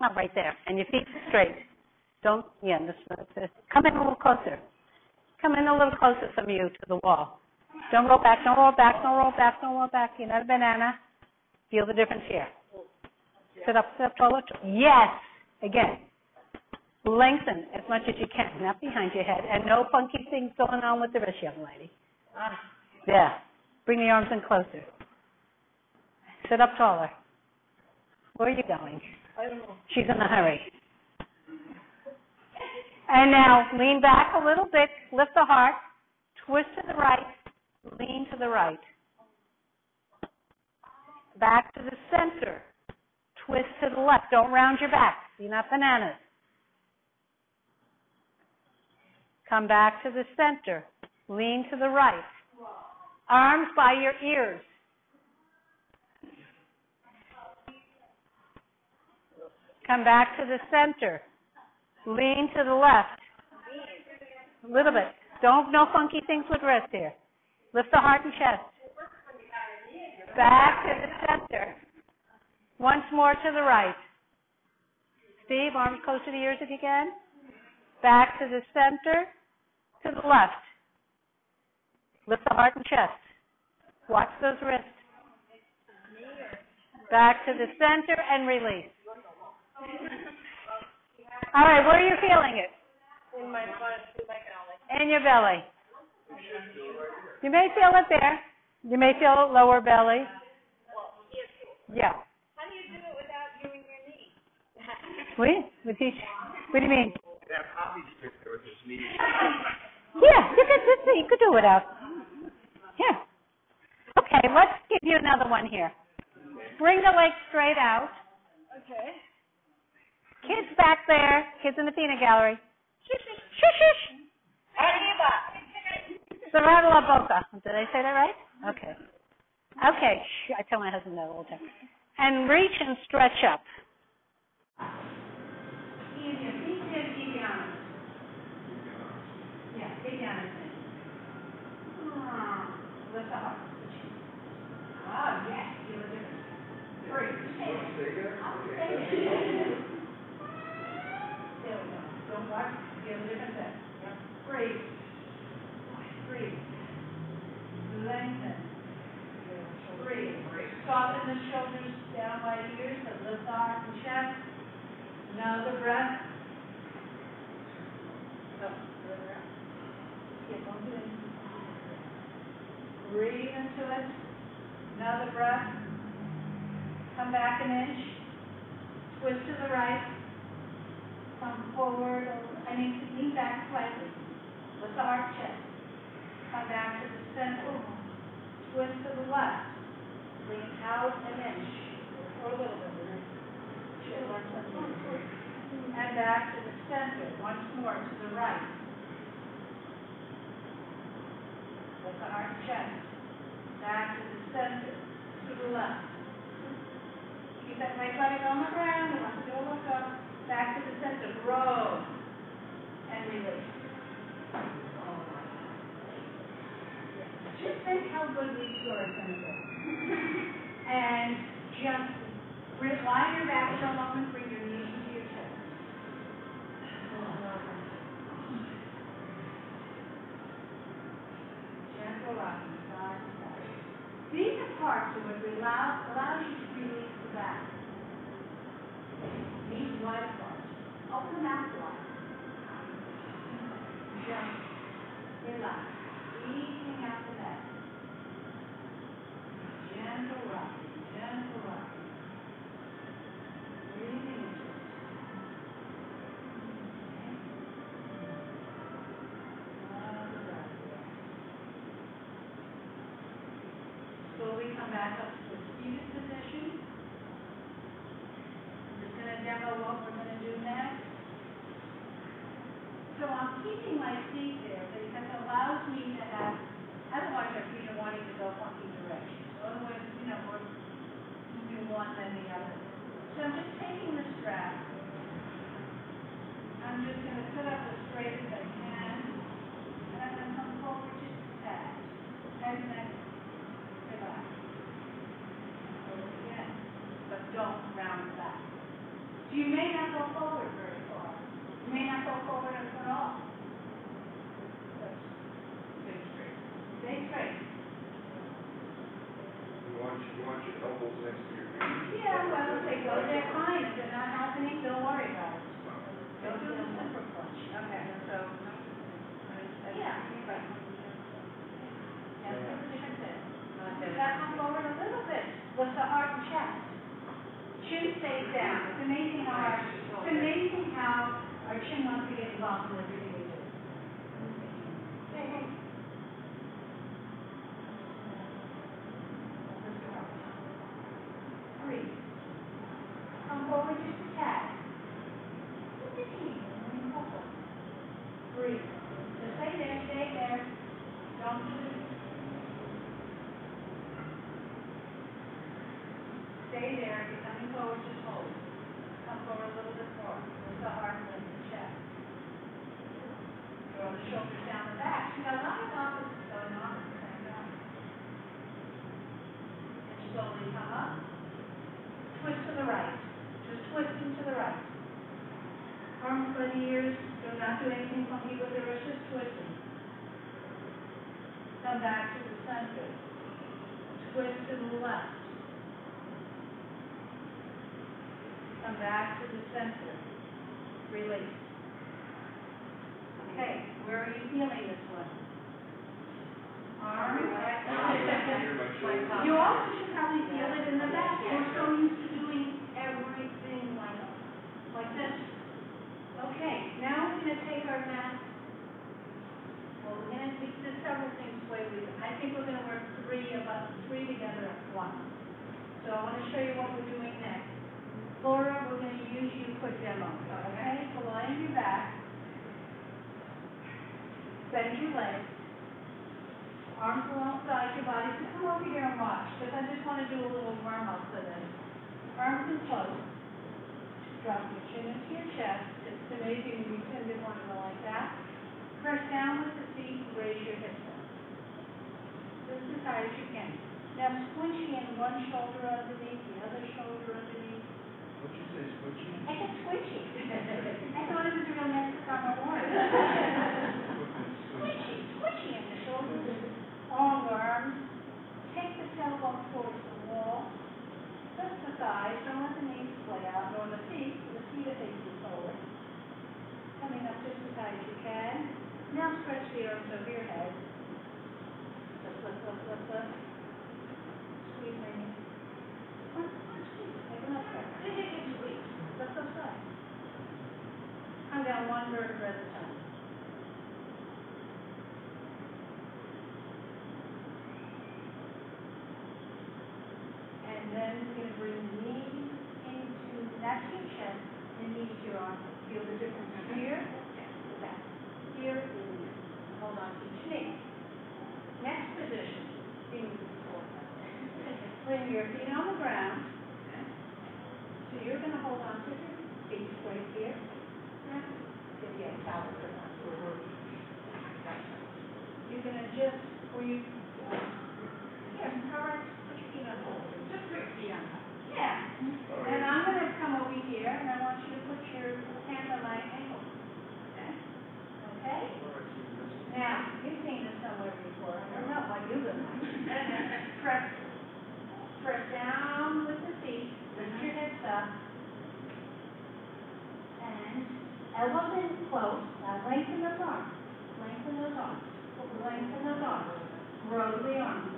Not right there. And your feet straight. Don't, come in a little closer. Come in a little closer, some of you, to the wall. Don't roll back, don't roll back, don't roll back, don't roll back. You're not a banana. Feel the difference here. Sit up taller. Yes. Again. Lengthen as much as you can, not behind your head. And no funky things going on with the wrist, young lady. Yeah. Bring the arms in closer. Sit up taller. Where are you going? I don't know. She's in a hurry. And now lean back a little bit, lift the heart, twist to the right, lean to the right. Back to the center, twist to the left. Don't round your back. You're not bananas. Come back to the center, lean to the right. Arms by your ears. Come back to the center. Lean to the left. A little bit. No funky things with wrist here. Lift the heart and chest. Back to the center. Once more to the right. Steve, arms close to the ears if you can. Back to the center. To the left. Lift the heart and chest. Watch those wrists. Back to the center and release. All right, where are you feeling it? In my butt, in my belly. In your belly. You may feel it there. You may feel it lower belly. Yeah. How do you do it without doing your knee? What do you mean? That hobby stick there with his knees. Yeah, you could do it out. Yeah. Okay, let's give you another one here. Bring the legs straight out. Okay. Kids back there, kids in the peanut gallery. Shush, shush, shush. Arriba. Cerrado la boca. Did I say that right? Okay. Okay, I tell my husband that all the time. And reach and stretch up. Easy, keep down. Yeah, keep down. Lift up. Oh, yes, feel the difference. Don't watch. Feel the difference there. Breathe. Breathe. Lengthen. Breathe. Soften the shoulders down by ears, so lift the heart and chest. Another breath. Breathe into it. Another breath. Come back an inch. Twist to the right. Come forward. Lean back slightly. Lift the heart chest. Come back to the center. Twist to the left. Lean out an inch. Or a little bit. And back to the center. Once more to the right. Lift the heart chest. Back to the center. To the left. Keep that right leg on the ground. I want you to look up. Back to the center. Grow. And release. Just think how good these stories are going to be. And just lie on your back for a moment. Bring your knees into your chest. Gentle rocking. These are parts of it allows you to release the back. Knees wide apart. Open the mouth wide. Just relax. Easing out the back. Gentle rocking, gentle rocking. Breathing into it. Slowly come back up to the seated position. I'm just going to demo what we're going to do next. So I'm keeping my feet there because it allows me to have, otherwise our feet are wanting to go funky directions. So otherwise, we're moving one then the other. So I'm just taking the strap. I'm just going to sit up as straight as I can. And I'm going to come forward just a tad. And then relax. Forward again. But don't round back. So you may not go forward very far. You may not go forward at all. Stay straight. Stay straight. You want your elbows next to your feet. Yeah, well, if they go there, fine. If they're not happening, don't worry about it. Don't do a super clutch. Okay, so, Yeah. Right. Yeah, it's a different thing. Now come forward a little bit. Lift the heart and chest. Chin stays down. It's amazing how our chin wants to get involved in everything we do. Hey, hey. Lift the heart. Breathe. Come forward just a tad. Just a teeny. Breathe. Just stay there, stay there. Don't do it. Stay there. If you're coming forward, just hold. Come forward a little bit more. Lift the heart and lift the chest. Draw the shoulders down the back. See, a lot of opposites going on at the same time. And slowly come up. Twist to the right. Just twisting to the right. Arms by the ears. Do not do anything funky with the wrist. Just twisting. Come back to the center. Twist to the left. Come back to the center. Release. Okay, where are you feeling this one? Arm. You also should probably feel it in the back. We're so used to doing everything like this. Okay, now we're going to take our mat. Well, we're going to do several things the way we do. I think we're going to work three together at once. So I want to show you what we're doing next. Laura, we're going to use you for demo. Okay? So lie on your back. Bend your legs. Arms alongside your body. So come over here and watch, because I just want to do a little warm-up for this. Arms in close. Drop your chin into your chest. It's amazing when you tend to want to go like that. Press down with the feet and raise your hips up. Just as high as you can. Now squishy in one shoulder underneath, the other shoulder underneath. What'd you say, squishy? I said squishy. I thought it was a real Mexicano word. Squishy in the shoulders. Long arms. Take the tailbone towards the wall. Lift the thighs. Don't let the knees splay out, nor the feet. The feet are facing forward. Coming up just as high as you can. Now stretch the arms over your head. Lift, lift, lift, lift, lift. Squeeze maybe. Squeeze. Make them up there. Squeeze. Lift those sides. Come down one vertebra at a time. And then we're going to bring the knees into, not to your chest, and knees to your arms. Feel the difference here, back. Here, and here. Hold on to each knee. Next position. Bring your feet on the ground. So you're going to hold on to your feet right here. Give you a towel for that. You're going to just, here, all right, put your feet on hold. Just put your feet on hold. Yeah. And I'm going to come over here, and I want you to put your hand on my ankle. Okay? Now, you've seen this somewhere before. I don't know what you've been like. Press Elbows in close. Now lengthen those arms. Lengthen those arms. Lengthen those arms. Grow the arms.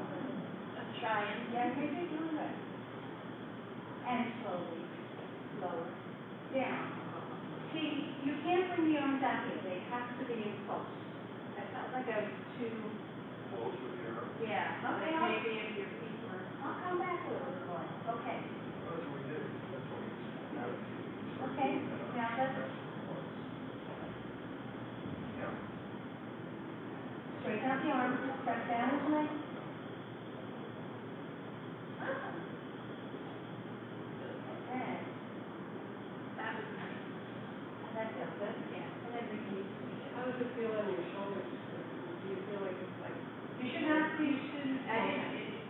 I'm trying. Yeah, you're doing good. And slowly, lower, down. See, you can't bring the arms out here. They have to be in close. That sounds like a too... Close with your arm. Yeah. Okay, Maybe if your feet were. I'll come back a little bit more. Okay. That's what we did. That's what we did. Okay. Now let's straighten out the arms. Press down his leg. Okay. That was nice. That feels good. Yeah. And then we can use How does it feel in your shoulders? Do you feel like it's like? You should not, you shouldn't.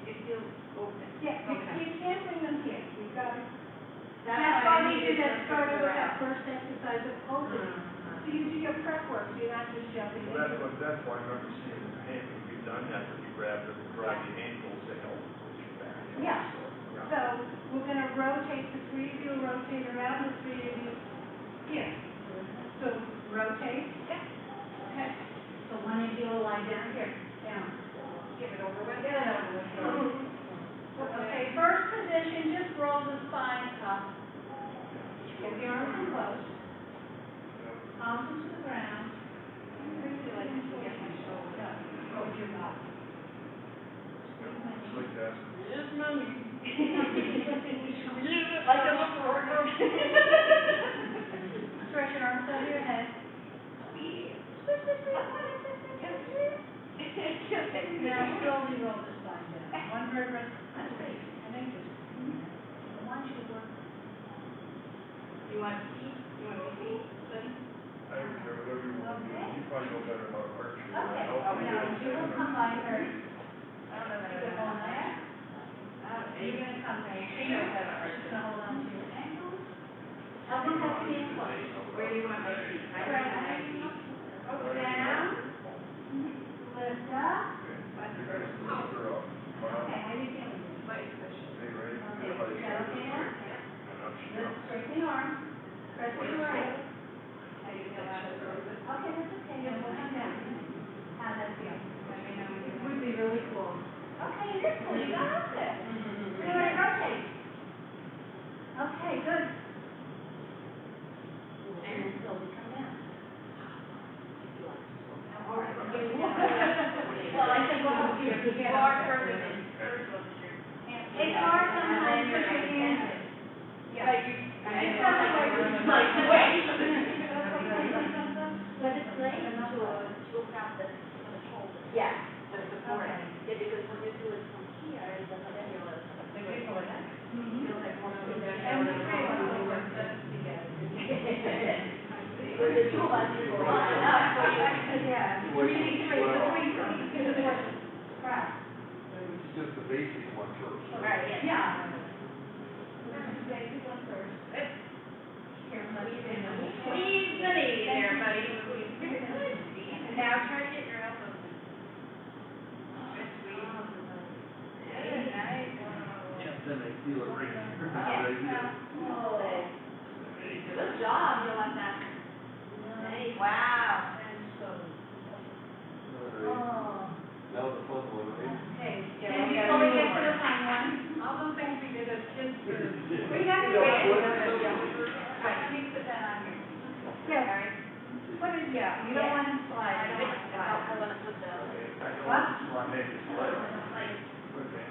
It feels open. Yeah, you can't bring them here. You've got to. That's That's why why we did needed that to started with figure that out. first exercise of opening. So you do your prep work, so you're not just jumping in. Well, that's why I remember seeing the hand, when we've done that, that we grab the ankles to help push you back. Yeah. So, So we're going to rotate, the three of you will rotate around, the three of you here. So rotate. Yeah. Okay. So one of you will lie down here. Down. Get it over with. Get it over with. Okay, first position, just roll the spine up. Get the arms in close. Palms into the ground. I feel like you get my shoulders up. Hold your body. it's like that. Just mommy. Like a little worker. Stretch your arms over your head. Now slowly roll the spine down. One vertebra. That's great. I think this. I want you to work. You want feet? You want me feet? I don't care, whatever you want to do. You probably know better about archery. Okay. I'll be Now you will come by first. I don't know that You're I going know. there. You're going to come right She here. knows how to Just going to hold on to your ankles. archery. Elbows have to be in close. Where do you want my feet? I don't know my feet. Down. Lift up. You're going to lift her up. Wow. Okay, how you feeling? My position. Stay right. Okay, Everybody settle should. down. And up she Lift, goes. straighten the arms. Press your right. How do you feel about it? Okay, that's okay. Then we'll come down. How'd that feel? Let me know when It you're would be really cool. Okay, it is cool. You got it. You want to rotate? Okay, good. And then slowly come down. All right. Well, I think we'll be able to get Bar further than first one, sure. It's hard sometimes to get in. Yeah. But you, it's not like it's like, wait. But it's great to have the shoulder. Yeah. The support. Okay. Yeah, because when you do it from here, it doesn't feel as... Like we pull it back. Mhm. Feels like more of a And the three of us will work this together. With the two of us, you go on. Yeah. Right. It's just the basic one first. Right, yeah. Yeah. This is the basic one first. Here, let me do it. Squeeze the knee there, buddy. Now try to get your elbows in. Good squeeze. Good, nice. Yeah, then they feel it right here. Good job, Yolanda. Nice. Wow. And so. Alright. That was a fun one, right? Okay. Yeah, And we gotta before we do get to more. the fun one, All those things we did as kids were. we got to Yeah, wait. what- Right, you need to put that on here. Yes. All right. What is, yeah, you don't want him slide. I don't want to slide. I want to put the... I don't What? want to slide, make it slide. Okay.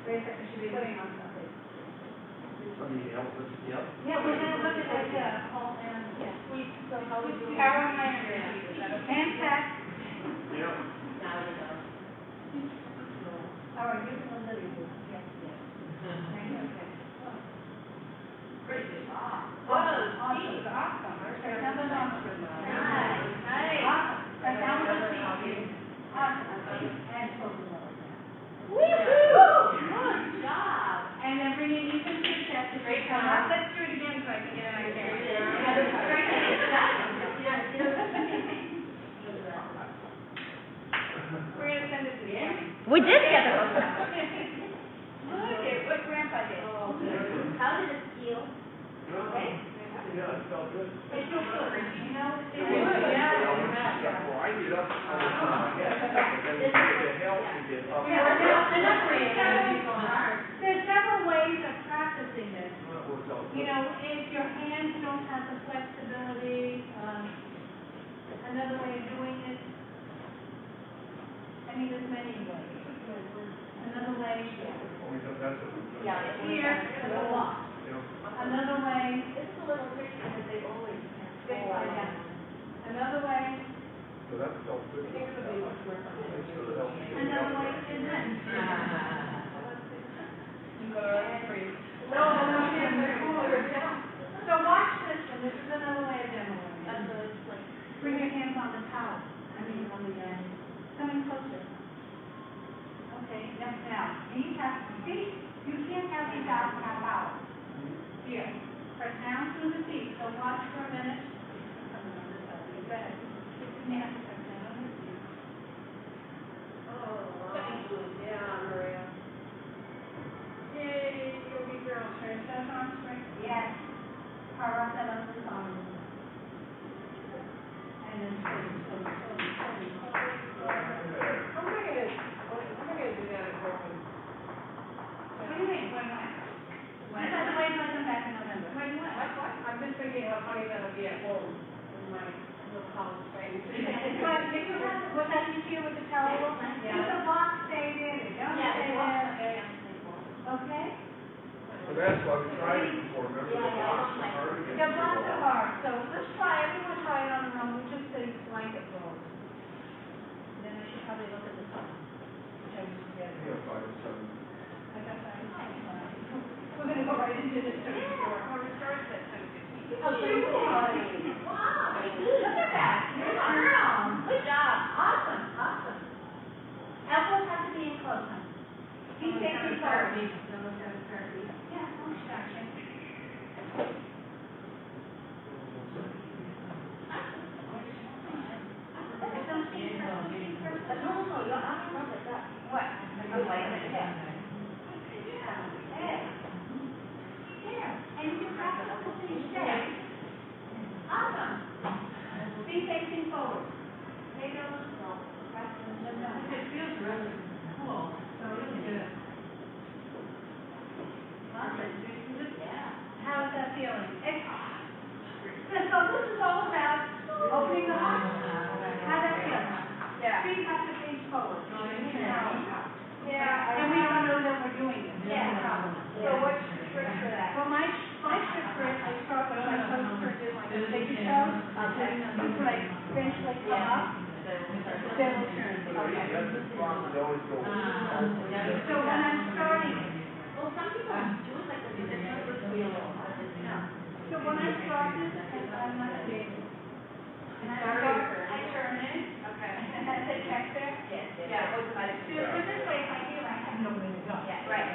Wait a second, should be putting on something. Somebody else, yep. Yeah, we're gonna look at that, yeah, whole and, yeah. So how we do... Power on my hand. Hands back. Yep. Now we know. All right, you can let it go. Yes, yes. Thank you, okay. Great job. Awesome, awesome. Okay, now the arms. Nice. Nice. Awesome. And now we're gonna see you. Awesome. And slowly lower down. Woo-hoo! Good job. And then bring your knees into your chest. Great Come job. up. Let's do it again so I can get it on camera. We're gonna send it to the end. We did get it. Look at what Grandpa did. How did it feel? Okay. Yeah, it felt good. It feels good, you know? Well, I get up all the time, and then it helps me get up. There's several ways of practicing this. Well, it works out You good. know, if your hands don't have the flexibility, another way of doing it, I mean, there's many ways. Another way, That's what we've done. Yeah. here, to the block. You know, Another way, This is a little tricky because they always big way down. Another way, so that felt good. I think it'll be much work on Make it. sure it helps you. another way is this. You go right for you. No, so watch this one, this is another way of demoing it. That's what it's like. Bring your hands on the towel, on the end, coming closer. Okay, now, these have, see, you can't have these out out. Here, press down through the feet, so watch for a minute. Go ahead. Put your hands press down on the feet. Oh, wow. Yeah, Maria. Yay, yogi girl. Stretch those arms straight. Yes. Power up that other arm. And then slowly. How am I gonna do that at home? What do you mean, when? When? That's the way I come back in November. When? What? I'm just thinking how funny that'll be at home in my little college space. But if you have, what that you here with the towel? Yeah. If the block stay there, they don't stay there. Okay? So that's why we tried it before, remember, the Yeah, box was hard to get. The blocks are hard, so let's try, everyone try it on their own, we just say blanket rolls. Then I should probably look at the top, which I was together. Yeah, 5 and 7. I got that. We're gonna go right into the third floor. Or it starts at 10:15. Oh, so you Wow. look at that, you're a girl. Good job. Awesome. Elbows have to be in close, huh? Feet facing forward. Yeah, I'll start you. What? And you can practice up until you stay. Awesome. Feet facing forward. Take those. It feels really cool. So really good. Awesome. How's that feeling? So this is all about opening the heart. How's that feel? Yeah. Feet have to face forward. Yeah. And we don't know that we're doing it. Yeah. So So what's the trick for that? Well, my trick for it, I start with my toes turned in like a baby toes. You like eventually come up, then we'll turn. Okay. That's the problem, they always go. So when I'm starting, Well, some people do it like this, they do it with wheel. so when I start this, I'm like a baby. And I turn in, Okay. and I say check there. Yeah, automatic. So this way, if I feel I have nowhere to go. Yeah, right.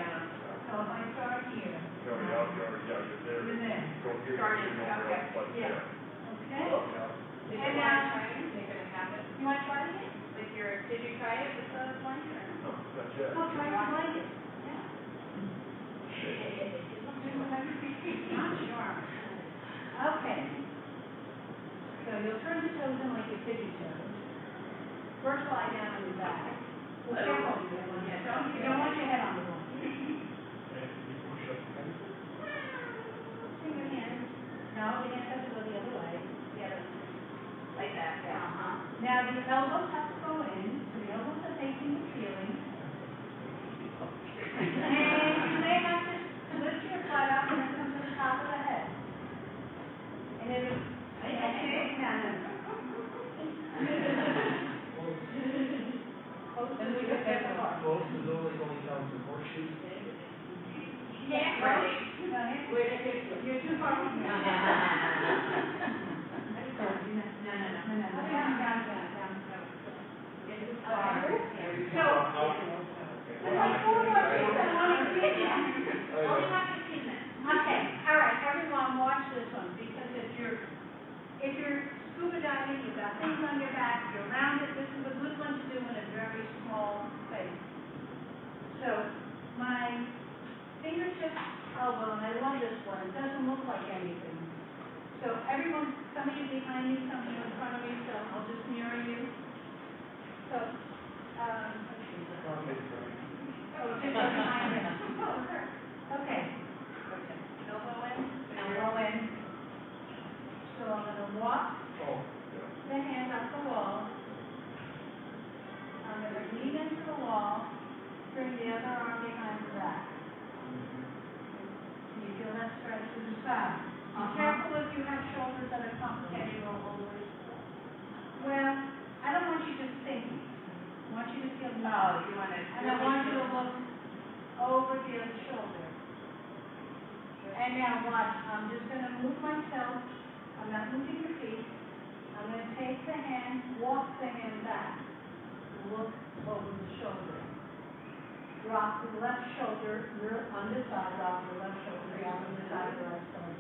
So if I start here, You're there. you're there. Go get it, Starting, you know, okay. but Yeah. there. Okay? Yeah. Did And you now- want to try it? Make it a habit. You want to try it again? With your, did you try it with the blanket or? No, not yet. Oh, try to like it. Yeah. Not sure. Okay. So you'll turn the toes in like your tippy toes. First lie down on your back. Be careful. You don't want your head on the wall. And you push up. Bring your hands. No, the hands have to go the other way. The other way. Like that, yeah. Now the elbows have to go in, so the elbows are facing the ceiling. And you may have to lift your butt up and come to the top of the head. And then, Close is only going down to horseshoes. Yeah, right. You're too far from me. No. So, there's like 4 more things I want to give you. Only have 15 minutes. Okay, all right, everyone watch this one, because if you're scuba diving, you've got things on your back, you're rounded, this is a good one to do in a very small space. So, my fingertip elbow, and I love this one, it doesn't look like anything. So everyone, some of you behind me, some of you in front of me, so I'll just mirror you. So, just behind me. Okay. Elbow in. Elbow in. So I'm gonna walk the hand up the wall. I'm gonna lean into the wall, bring the other arm behind the back. Can you feel that stretch to the side? Be careful if you have shoulders that are complicated or all the way forward. Well, I don't want you just thinking. I want you to feel the You want to. and I want you to look over the other shoulder. And now watch, I'm just going to move myself. I'm not moving your feet. I'm going to take the hand, walk the hand back. Look over the shoulder. Drop the left shoulder, your underside, drop the left shoulder, drop the side, the right shoulder.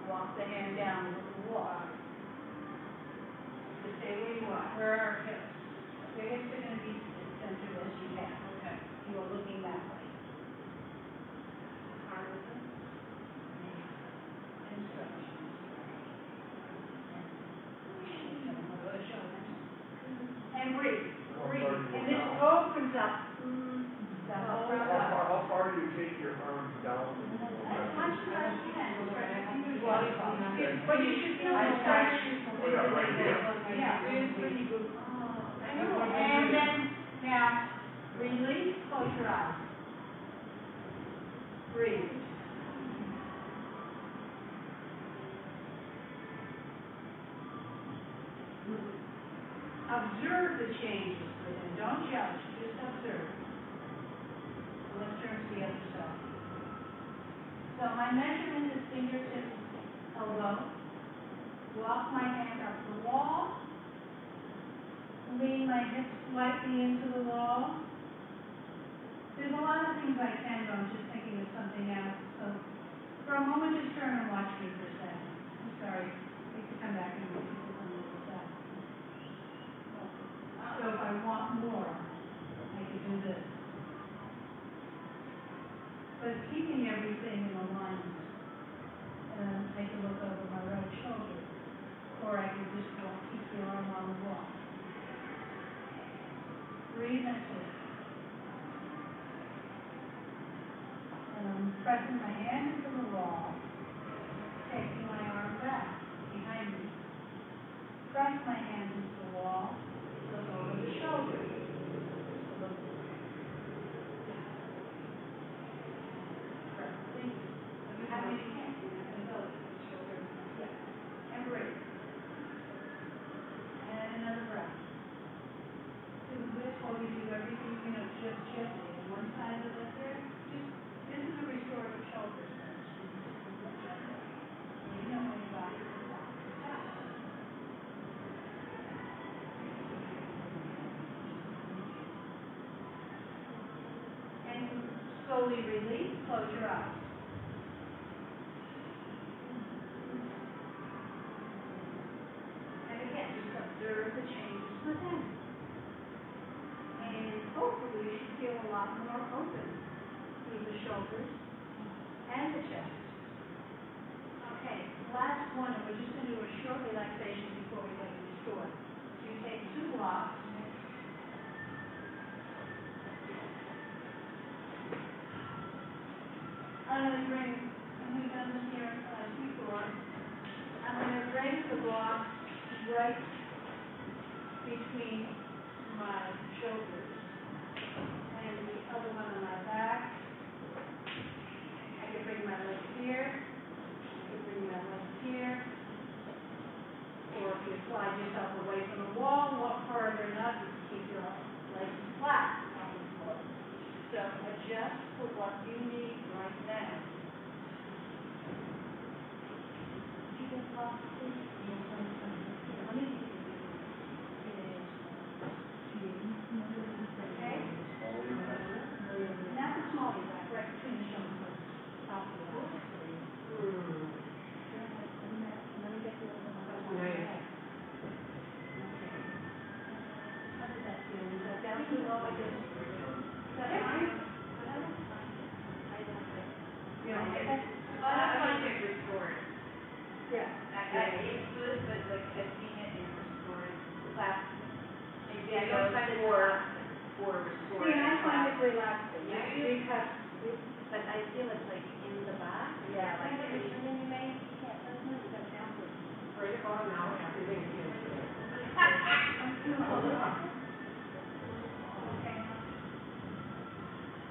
Walk the hand down with the wall. Just stay where you are. Where are our hips? Your hips are going to be as centered as you can. Okay. You are looking that way. Hard with it? And stretch. And breathe. Breathe. And this opens up. That whole How far do you take your arms down? as much as you can. Okay. But you should feel the stretch. Oh, yeah, right here. Yeah. Pretty good. And then, now, release, close your eyes. Breathe. Observe the changes within. Don't judge, just observe. Let's turn to the other side. So my measurement is fingertips, elbow. Walk my hand up the wall. Lean my hips slightly into the wall. There's a lot of things I can do. I'm just thinking of something else. So for a moment, just turn and watch me for a second. I'm sorry. We can come back and look at this on the other side. So if I want more, I could do this. But it's keeping everything in alignment. And then take a look over my right shoulder. Or I could just keep the arm on the wall. Breathe into it. And I'm pressing my hand into the wall, taking my arm back behind me. Press my hand into the wall, look over the shoulder. Look. Press. How many hands? Shoulder. Yeah. And breathe. And another breath. Before you do everything, just gently. One side of it there, this is a restorative shoulder stretch. You know when your body is back. And slowly release, close your eyes. And again, just observe the changes within. And hopefully you should feel a lot more open through the shoulders and the chest. Okay, last one, and we're just going to do a short relaxation before we get restored. So you take 2 blocks. I'm going to bring, and we've done this here before, I'm going to bring the block right between my shoulders and the other one on my back. I can bring my leg here. I can bring my leg here. Or if you slide yourself away from the wall, walk further enough, you can keep your legs flat on the floor. So adjust for what you need right now. Did you get lost, please? Let me see. Okay? Not the small back, right between the shoulders. Top of the head. Let me get you over my head. How did that feel? Was that down too low? I just... Is that fine? I don't think. I like it restored. Because, But I feel it's like in the back. yeah, like, And then you may, yeah, that's not good example. right about now, everything feels good.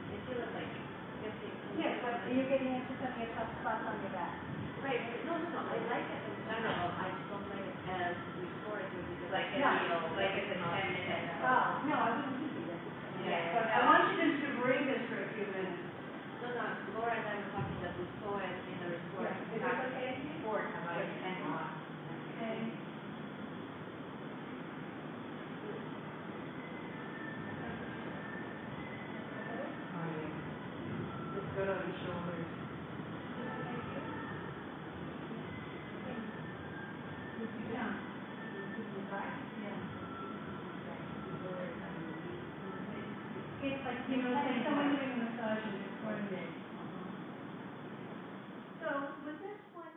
I feel it's like shifting. Yes, but you're getting into some of your tough spots on your back. Right, no, I like it in general, I just don't like it as restorative because I can Yeah. feel like it's a 10 minute. Oh, no, I wouldn't do that. Yeah. But I want you just to breathe this for a few minutes. No, Laura and I were talking that we saw it in the restorative Is that okay? sport, like 10 months. Okay. Just good on the shoulders. It's like, you know, it's like someone doing a massage in your coordinate. So with this one.